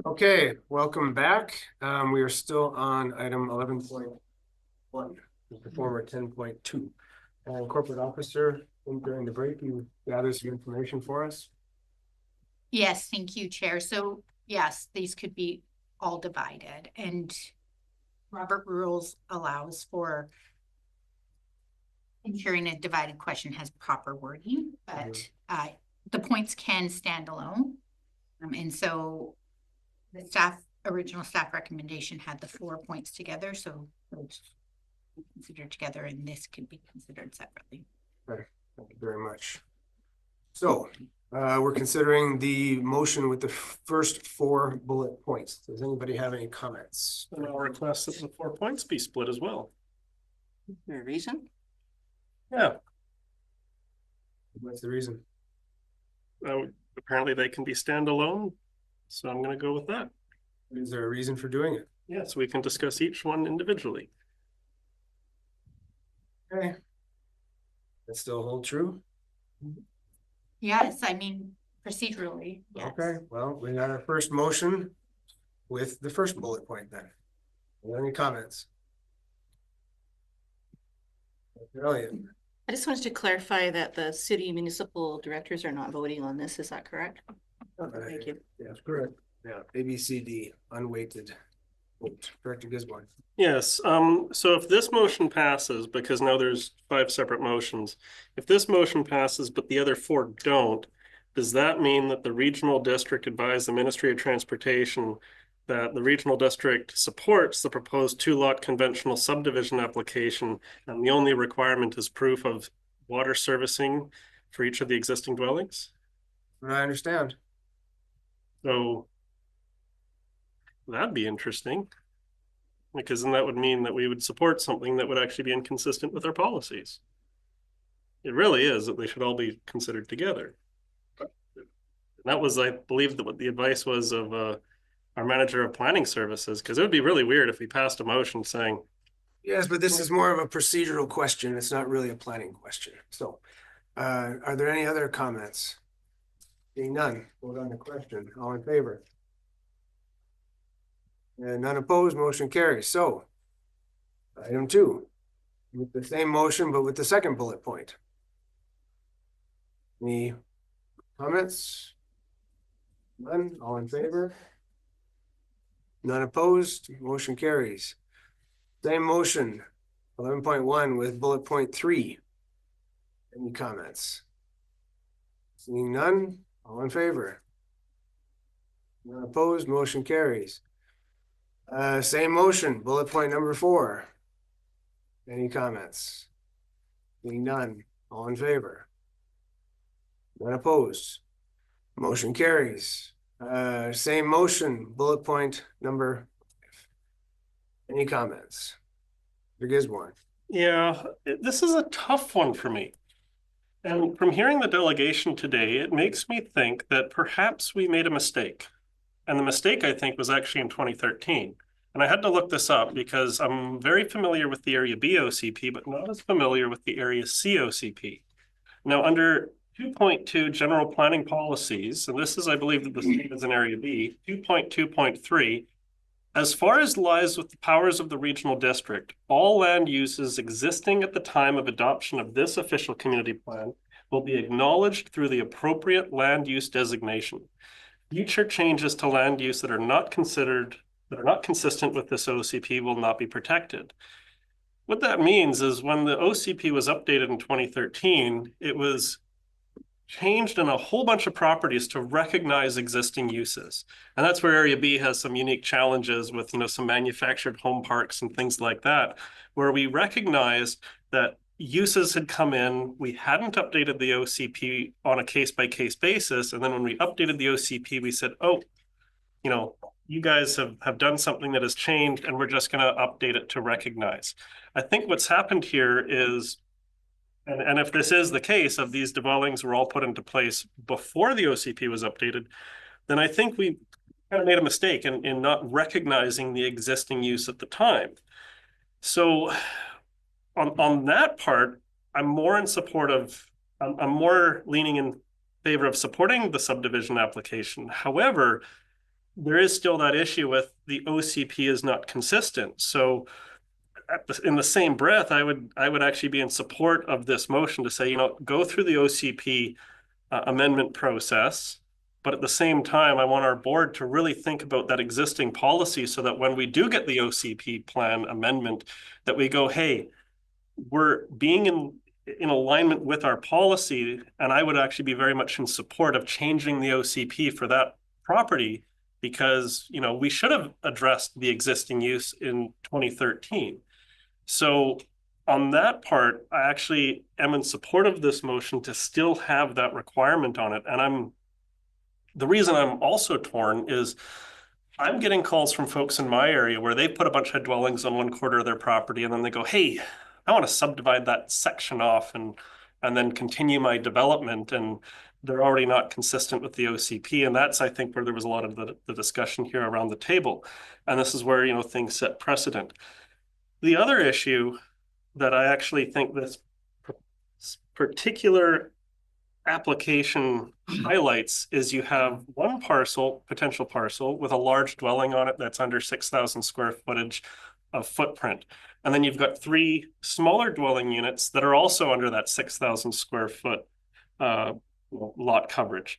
Okay, welcome back. We are still on item 11.1, the former 10.2. And corporate officer, during the break, you gathered some information for us. Yes, thank you, Chair. So yes, these could be all divided, and Robert Rules allows for ensuring a divided question has proper wording, but the points can stand alone. And so the original staff recommendation had the 4 points together, so those considered together, and this could be considered separately. Okay, thank you very much. So we're considering the motion with the first 4 bullet points. Does anybody have any comments? And I'll request that the 4 points be split as well. Is there a reason? Yeah. What's the reason? Apparently they can be standalone, so I'm going to go with that. Is there a reason for doing it? Yes, we can discuss each one individually. Okay. That still hold true? Yes, I mean, procedurally, yes. Okay, well, we got our first motion with the first bullet point then. Are there any comments? Brilliant. I just wanted to clarify that the city municipal directors are not voting on this. Is that correct? Thank you. Yes, correct. Yeah, ABCD, unweighted. Director Gisborne. Yes, so if this motion passes, because now there's 5 separate motions, if this motion passes but the other 4 don't, does that mean that the regional district advised the Ministry of Transportation that the regional district supports the proposed 2-lot conventional subdivision application, and the only requirement is proof of water servicing for each of the existing dwellings? I understand. So that'd be interesting, because then that would mean that we would support something that would actually be inconsistent with our policies. It really is that they should all be considered together. And that was, I believe, that what the advice was of our manager of planning services, because it would be really weird if we passed a motion saying, yes, but this is more of a procedural question. It's not really a planning question. So are there any other comments? Seeing none, vote on the question. All in favor? And none opposed, motion carries. So item 2, with the same motion, but with the second bullet point. Any comments? None, all in favor? None opposed, motion carries. Same motion, 11.1 with bullet point 3. Any comments? Seeing none, all in favor? None opposed, motion carries. Same motion, bullet point number 4. Any comments? Seeing none, all in favor? None opposed, motion carries. Same motion, bullet point number 5. Any comments? Mr. Gisborne. yeah, this is a tough one for me. And from hearing the delegation today, it makes me think that perhaps we made a mistake. And the mistake, I think, was actually in 2013. And I had to look this up because I'm very familiar with the Area B OCP, but not as familiar with the Area C OCP. Now, under 2.2 general planning policies, and this is, I believe, the same as in Area B, 2.2.3, as far as lies with the powers of the regional district, all land uses existing at the time of adoption of this official community plan will be acknowledged through the appropriate land use designation. Future changes to land use that are not consistent with this OCP will not be protected. What that means is when the OCP was updated in 2013, it was changed in a whole bunch of properties to recognize existing uses. And that's where Area B has some unique challenges with, some manufactured home parks and things like that, where we recognized that uses had come in, we hadn't updated the OCP on a case-by-case basis. And then when we updated the OCP, we said, oh, you guys have done something that has changed and we're just going to update it to recognize. I think what's happened here is, and if this is the case of these dwellings were all put into place before the OCP was updated, then I think we kind of made a mistake in not recognizing the existing use at the time. So on that part, I'm more in support of, I'm more leaning in favor of supporting the subdivision application. However, there is still that issue with the OCP is not consistent. So in the same breath, I would actually be in support of this motion to say, go through the OCP amendment process. But at the same time, I want our board to really think about that existing policy so that when we do get the OCP plan amendment, that we go, hey, we're being in alignment with our policy. And I would actually be very much in support of changing the OCP for that property because, we should have addressed the existing use in 2013. So on that part, I actually am in support of this motion to still have that requirement on it. And the reason I'm also torn is I'm getting calls from folks in my area where they put a bunch of dwellings on one quarter of their property and then they go, hey, I want to subdivide that section off and then continue my development. And they're already not consistent with the OCP. And that's, I think, where there was a lot of the discussion here around the table. And this is where, things set precedent. The other issue that I actually think this particular application highlights is you have one potential parcel with a large dwelling on it that's under 6,000 square footage of footprint. And then you've got 3 smaller dwelling units that are also under that 6,000 square foot lot coverage.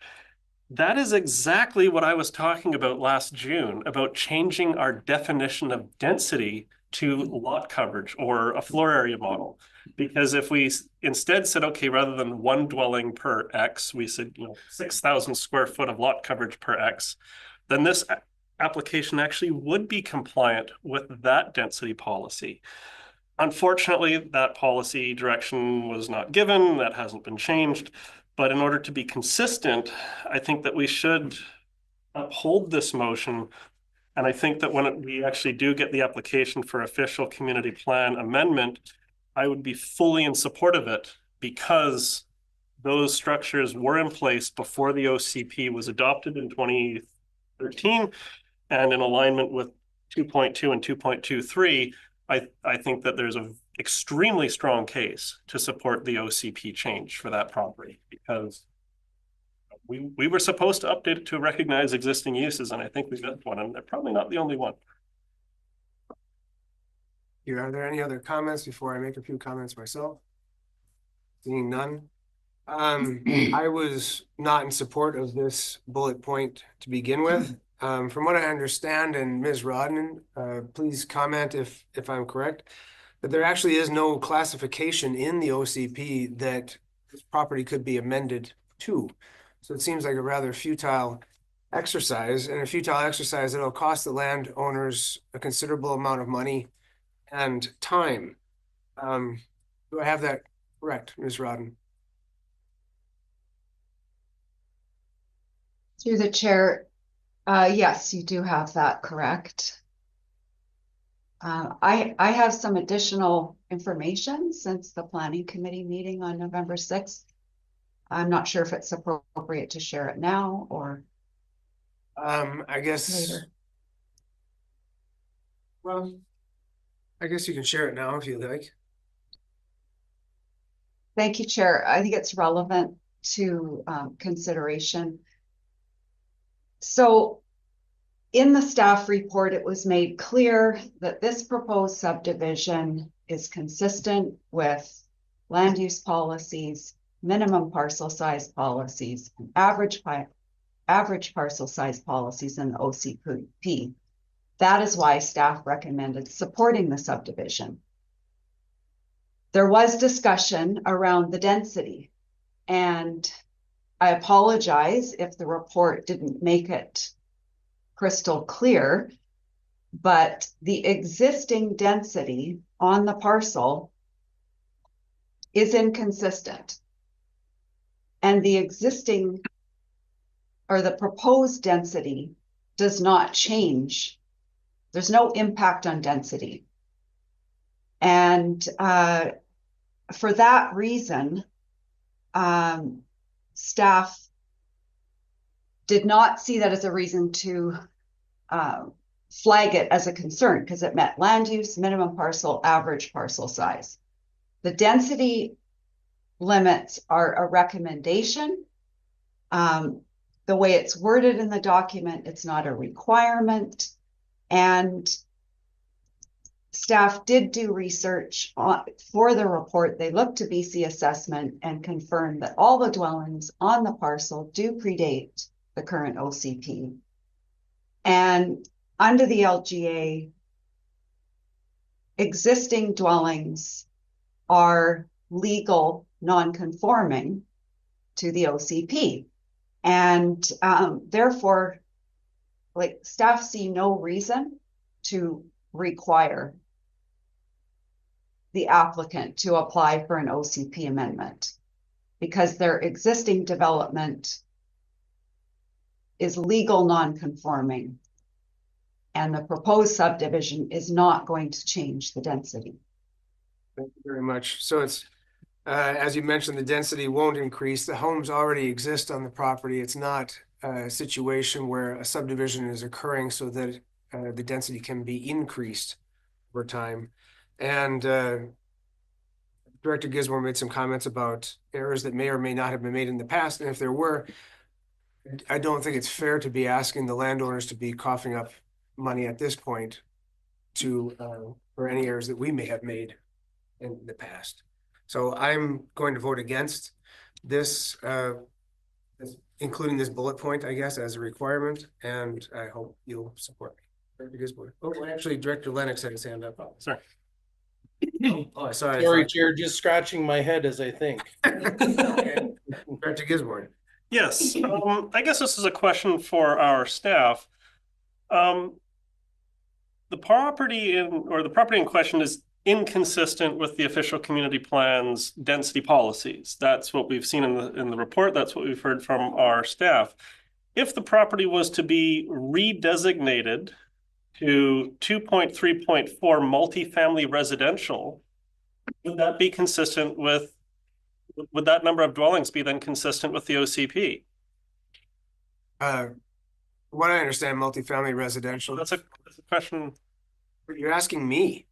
That is exactly what I was talking about last June, about changing our definition of density to lot coverage or a floor area model. Because if we instead said, okay, rather than 1 dwelling per X, we said, 6,000 square foot of lot coverage per X, then this application actually would be compliant with that density policy. Unfortunately, that policy direction was not given. That hasn't been changed. But in order to be consistent, I think that we should uphold this motion. And I think that when we actually do get the application for official community plan amendment, I would be fully in support of it because those structures were in place before the OCP was adopted in 2013 and in alignment with 2.2 and 2.23. I think that there's an extremely strong case to support the OCP change for that property because we were supposed to update it to recognize existing uses, and I think we got one, and they're probably not the only one. Are there any other comments before I make a few comments myself? Seeing none. I was not in support of this bullet point to begin with. From what I understand, and Ms. Rodden, please comment if I'm correct, that there actually is no classification in the OCP that this property could be amended to. So it seems like a rather futile exercise, and a futile exercise that'll cost the landowners a considerable amount of money and time. Do I have that correct, Ms. Rodden? Through the chair, yes, you do have that correct. I have some additional information since the planning committee meeting on November 6th. I'm not sure if it's appropriate to share it now or I guess later. Well, I guess you can share it now if you like. Thank you, Chair. I think it's relevant to consideration. So in the staff report, it was made clear that this proposed subdivision is consistent with land use policies, minimum parcel size policies, average parcel size policies in the OCP. That is why staff recommended supporting the subdivision. There was discussion around the density, and I apologize if the report didn't make it crystal clear, but the existing density on the parcel is inconsistent. And the existing or the proposed density does not change. There's no impact on density. And for that reason, staff did not see that as a reason to flag it as a concern because it met land use, minimum parcel, average parcel size. The density limits are a recommendation The way it's worded in the document, it's not a requirement. And staff did do research for the report. They looked to BC assessment and confirmed that all the dwellings on the parcel do predate the current OCP. And under the LGA, existing dwellings are legal non-conforming to the OCP. And therefore, like, staff see no reason to require the applicant to apply for an OCP amendment because their existing development is legal non-conforming and the proposed subdivision is not going to change the density. Thank you very much. So it's, as you mentioned, the density won't increase. The homes already exist on the property. It's not a situation where a subdivision is occurring so that the density can be increased over time. And Director Gisborne made some comments about errors that may or may not have been made in the past. And if there were, I don't think it's fair to be asking the landowners to be coughing up money at this point to for any errors that we may have made in the past. So I'm going to vote against this, including this bullet point, I guess, as a requirement, and I hope you'll support me. Director Gisborne. Oh, actually, Director Lennox had his hand up. Oh, sorry. Oh, sorry. Sorry, Chair, just scratching my head as I think. Okay. Director Gisborne. Yes, I guess this is a question for our staff. The property in question is inconsistent with the official community plan's density policies. That's what we've seen in the report. That's what we've heard from our staff. If the property was to be redesignated to 2.3.4 multifamily residential, would that be consistent with, would that number of dwellings be then consistent with the OCP? What I understand, multifamily residential. That's a question. You're asking me.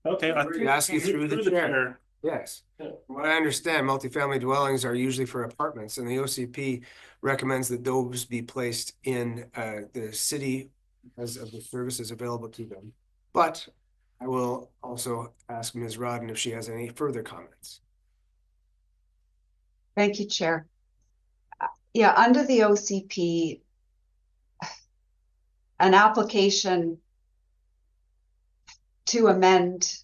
Okay, I You're asking through the chair. Yes. Yeah. From what I understand, multifamily dwellings are usually for apartments, and the OCP recommends that those be placed in the city because of the services available to them. But I will also ask Ms. Rodden if she has any further comments. Thank you, Chair. Yeah, under the OCP, an application to amend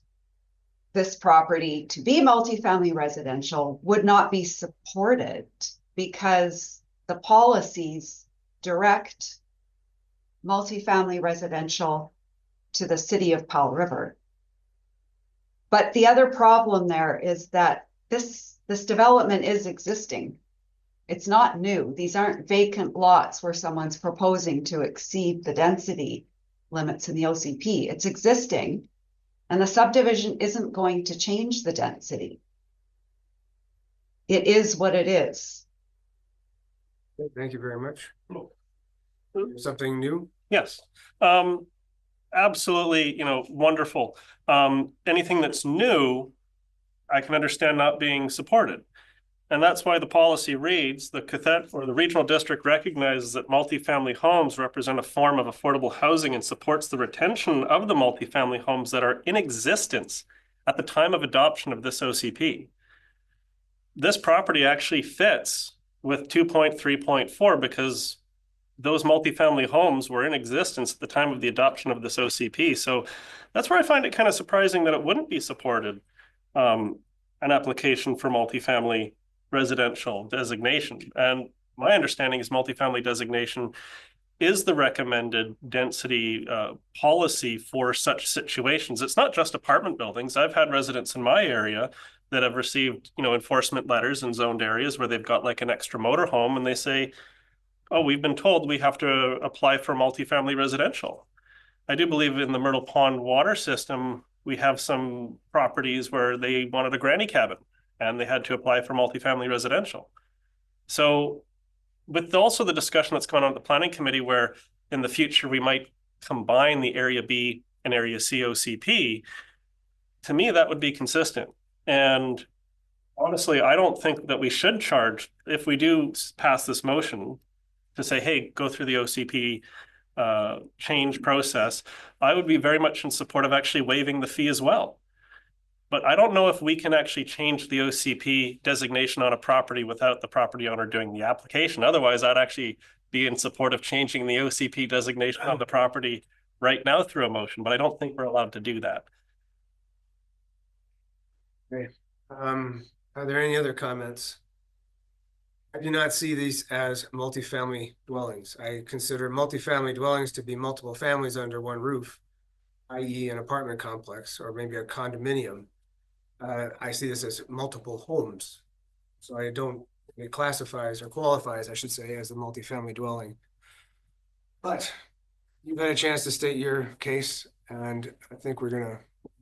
this property to be multifamily residential would not be supported because the policies direct multifamily residential to the city of Powell River. But the other problem there is that this development is existing. It's not new. These aren't vacant lots where someone's proposing to exceed the density limits in the OCP. It's existing, and the subdivision isn't going to change the density. It is what it is. Thank you very much. Something new? Yes. Absolutely, wonderful. Anything that's new, I can understand not being supported. And that's why the policy reads, the regional district recognizes that multifamily homes represent a form of affordable housing and supports the retention of the multifamily homes that are in existence at the time of adoption of this OCP. This property actually fits with 2.3.4 because those multifamily homes were in existence at the time of the adoption of this OCP. So that's where I find it kind of surprising that it wouldn't be supported, an application for multifamily residential designation. And my understanding is multifamily designation is the recommended density policy for such situations. It's not just apartment buildings. I've had residents in my area that have received, enforcement letters in zoned areas where they've got like an extra motor home and they say, oh, we've been told we have to apply for multifamily residential. I do believe in the Myrtle Pond water system, we have some properties where they wanted a granny cabin and they had to apply for multifamily residential. So with also the discussion that's going on at the planning committee where in the future we might combine the area B and area C OCP, to me that would be consistent. And Honestly, I don't think that we should charge, if we do pass this motion to say, hey, go through the OCP change process, I would be very much in support of actually waiving the fee as well. But I don't know if we can actually change the OCP designation on a property without the property owner doing the application. Otherwise, I'd actually be in support of changing the OCP designation on the property right now through a motion, but I don't think we're allowed to do that. Okay. Are there any other comments? I do not see these as multifamily dwellings. I consider multifamily dwellings to be multiple families under one roof, i.e. an apartment complex or maybe a condominium. I see this as multiple homes. So I don't, it classifies or qualifies, I should say, as a multifamily dwelling. But you've had a chance to state your case, and I think we're gonna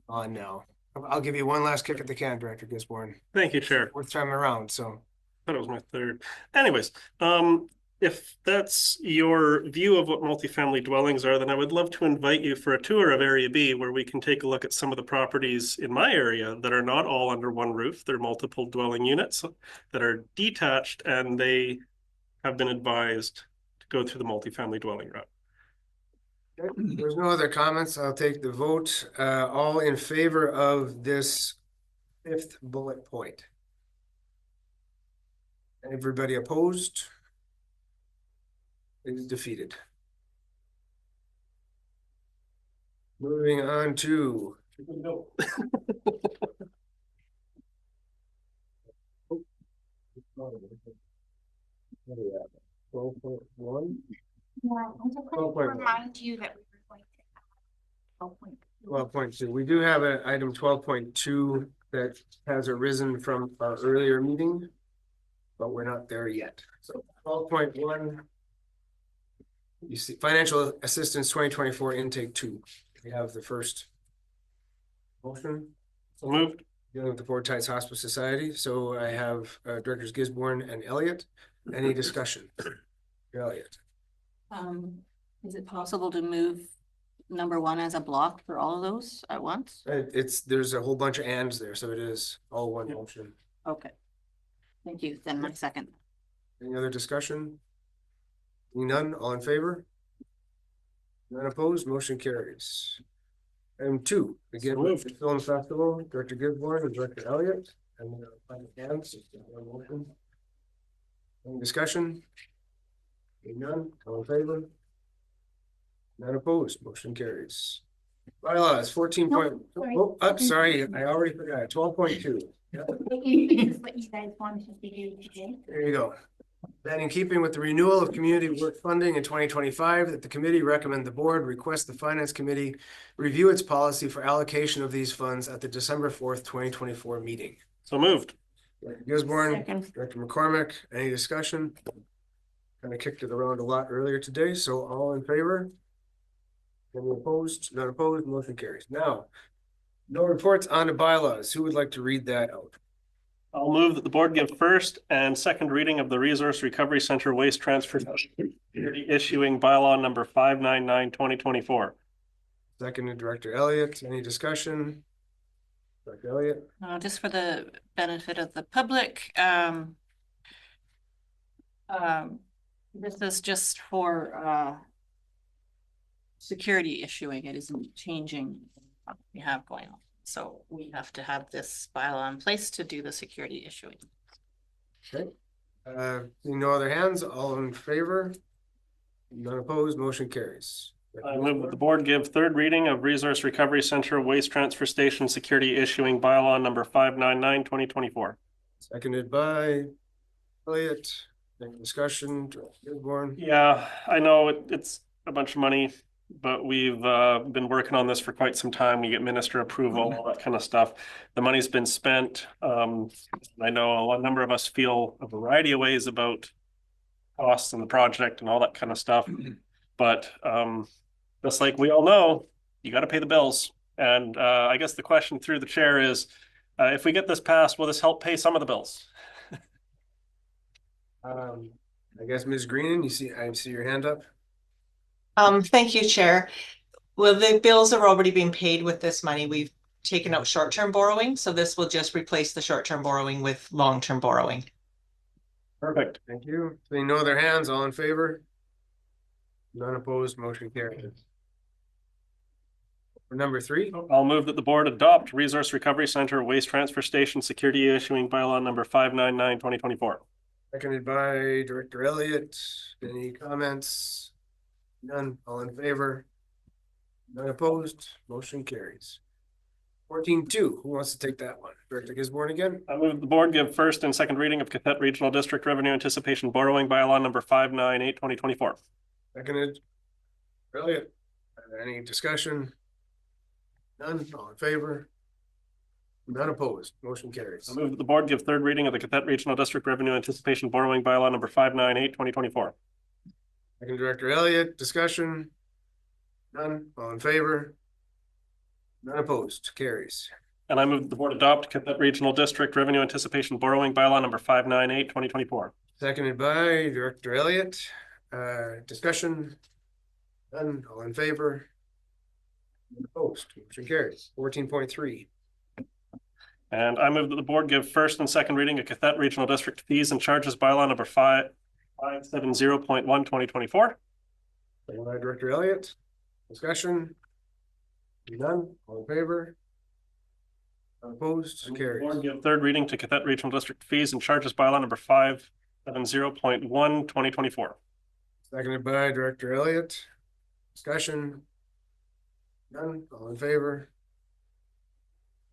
on now. I'll give you one last kick at the can, Director Gisborne. Thank you, Chair. Fourth time around, so. I thought it was my third. Anyways, if that's your view of what multifamily dwellings are, then I would love to invite you for a tour of Area B, where we can take a look at some of the properties in my area that are not all under one roof. They're multiple dwelling units that are detached, and they have been advised to go through the multifamily dwelling route. Okay. There's no other comments. I'll take the vote. All in favor of this 5th bullet point? Everybody opposed? It is defeated. Moving on to 12.1. Yeah, I'm just going to remind you that we were going to 12.2. We do have an item 12.2 that has arisen from our earlier meeting, but we're not there yet. So 12.1, you see financial assistance 2024 intake 2. We have the first motion. So moved. Dealing with the Fort Tides Hospice Society. So I have Directors Gisborne and Elliott. Any discussion? Elliott. Is it possible to move number 1 as a block for all of those at once? There's a whole bunch of ands there, so it is all one motion. Okay. Thank you. Then my second. Any other discussion? None, all in favor? None opposed, motion carries. Item 2, again, with the Film Festival, Director Gisborne and Director Elliott. And we're gonna find the hands. Motion. Any discussion? None, all in favor? None opposed, motion carries. Bylaws 14 point, oh, sorry, I already forgot, 12.2. what you guys wanted to do today. There you go. That in keeping with the renewal of community work funding in 2025, that the committee recommend the board request the finance committee review its policy for allocation of these funds at the December 4th, 2024 meeting. So moved. Director Gisborne, Director McCormick, any discussion? Kind of kicked it around a lot earlier today, so all in favor? Any opposed? Not opposed, motion carries. Now, no reports on the bylaws. Who would like to read that out? I'll move that the board give first and second reading of the Resource Recovery Center Waste Transfer Security Issuing Bylaw number 599/2024. Seconded, Director Elliott. Any discussion? Director Elliott? Just for the benefit of the public, this is just for security issuing. It isn't changing what we have going on. So we have to have this bylaw in place to do the security issuing. Okay. Seeing no other hands, all in favor? None opposed, motion carries. I move that the board give third reading of Resource Recovery Center Waste Transfer Station Security Issuing Bylaw number 599/2024. Seconded by Elliott. Any discussion? Gisborne? Yeah, I know it's a bunch of money, but we've been working on this for quite some time. We get minister approval, all that kind of stuff. The money's been spent. I know a number of us feel a variety of ways about costs and the project and all that kind of stuff. But just like we all know, you got to pay the bills. And I guess the question through the chair is, if we get this passed, will this help pay some of the bills? I guess Ms. Green, I see your hand up. Thank you, Chair. Well, the bills are already being paid with this money. We've taken out short-term borrowing, so this will just replace the short-term borrowing with long-term borrowing. Perfect. Thank you. Seeing no other hands, all in favor? None opposed, motion carries. For number 3. I'll move that the board adopt Resource Recovery Center Waste Transfer Station Security Issuing Bylaw number 599/2024. Seconded by Director Elliott. Any comments? None, all in favor? None opposed, motion carries. 14.2, who wants to take that one? Director Gisborne again? I move the board give first and second reading of Cathett Regional District Revenue Anticipation Borrowing Bylaw number 598/2024. Seconded. Elliott. Any discussion? None, all in favor? None opposed, motion carries. I move that the board give third reading of the Cathett Regional District Revenue Anticipation Borrowing Bylaw number 598/2024. Second, Director Elliott, discussion? None, all in favor? None opposed, carries. And I move that the board adopt Cathett Regional District Revenue Anticipation Borrowing Bylaw number 598/2024. Seconded by Director Elliott. Discussion? None, all in favor? None opposed, motion carries. 14.3. And I move that the board give first and second reading of Cathett Regional District Fees and Charges Bylaw number 570.1/2024. Seconded by Director Elliott. Discussion? None, all in favor? None opposed, carries. Board give third reading to Cathett Regional District Fees and Charges Bylaw number 570.1/2024. Seconded by Director Elliott. Discussion? None, all in favor?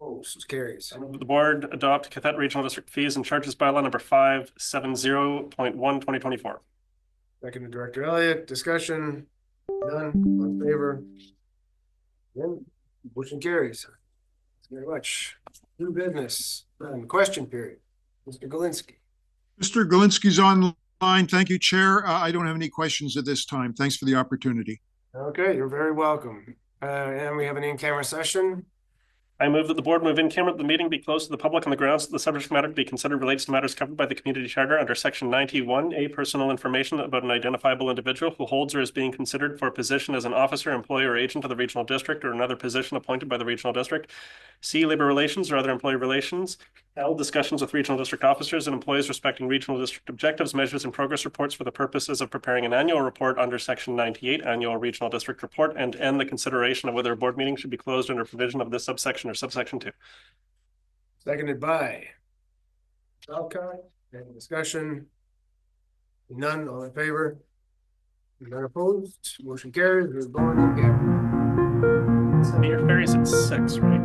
Opposed, carries. I move that the board adopt Cathett Regional District Fees and Charges Bylaw number 570.1/2024. Seconded Director Elliott. Discussion? None, all in favor? Then motion carries. Thanks very much. New business, question period. Mr. Galinsky. Mr. Galinsky's online. Thank you, Chair. I don't have any questions at this time. Thanks for the opportunity. Okay, you're very welcome. And we have an in-camera session. I move that the board move in camera that the meeting be closed to the public on the grounds that the subject matter to be considered relates to matters covered by the community charter under section 91A, personal information about an identifiable individual who holds or is being considered for a position as an officer, employee, or agent of the regional district or another position appointed by the regional district. C, labor relations or other employee relations. L, discussions with regional district officers and employees respecting regional district objectives, measures, and progress reports for the purposes of preparing an annual report under section 98, annual regional district report, and N, the consideration of whether a board meeting should be closed under provision of this subsection or subsection 2. Seconded by Alcott. Any discussion? None, all in favor? None opposed, motion carries. We're going again. So your Ferris at 6, right?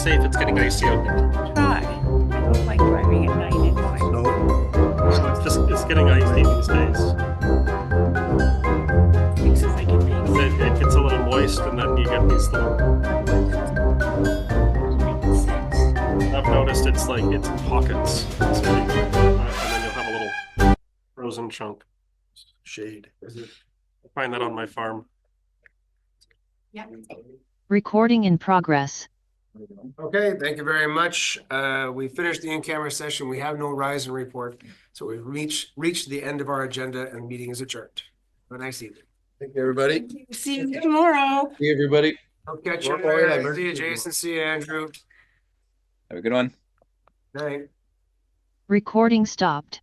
say if it's getting icy out there. Try. I don't like driving at night anyway. It's getting icy these days. It gets a little moist and then you get these little. I've noticed it's like, it's pockets. And then you'll have a little frozen chunk. Shade. I find that on my farm. Yeah. Recording in progress. Okay, thank you very much. We finished the in-camera session. We have no rise and report. So we've reached the end of our agenda and the meeting is adjourned. Have a nice evening. Thank you, everybody. See you tomorrow. See everybody. I'll catch you. Work hard, later. Byrne. See you, Jason. See you, Andrew. Have a good one. Night. Recording stopped.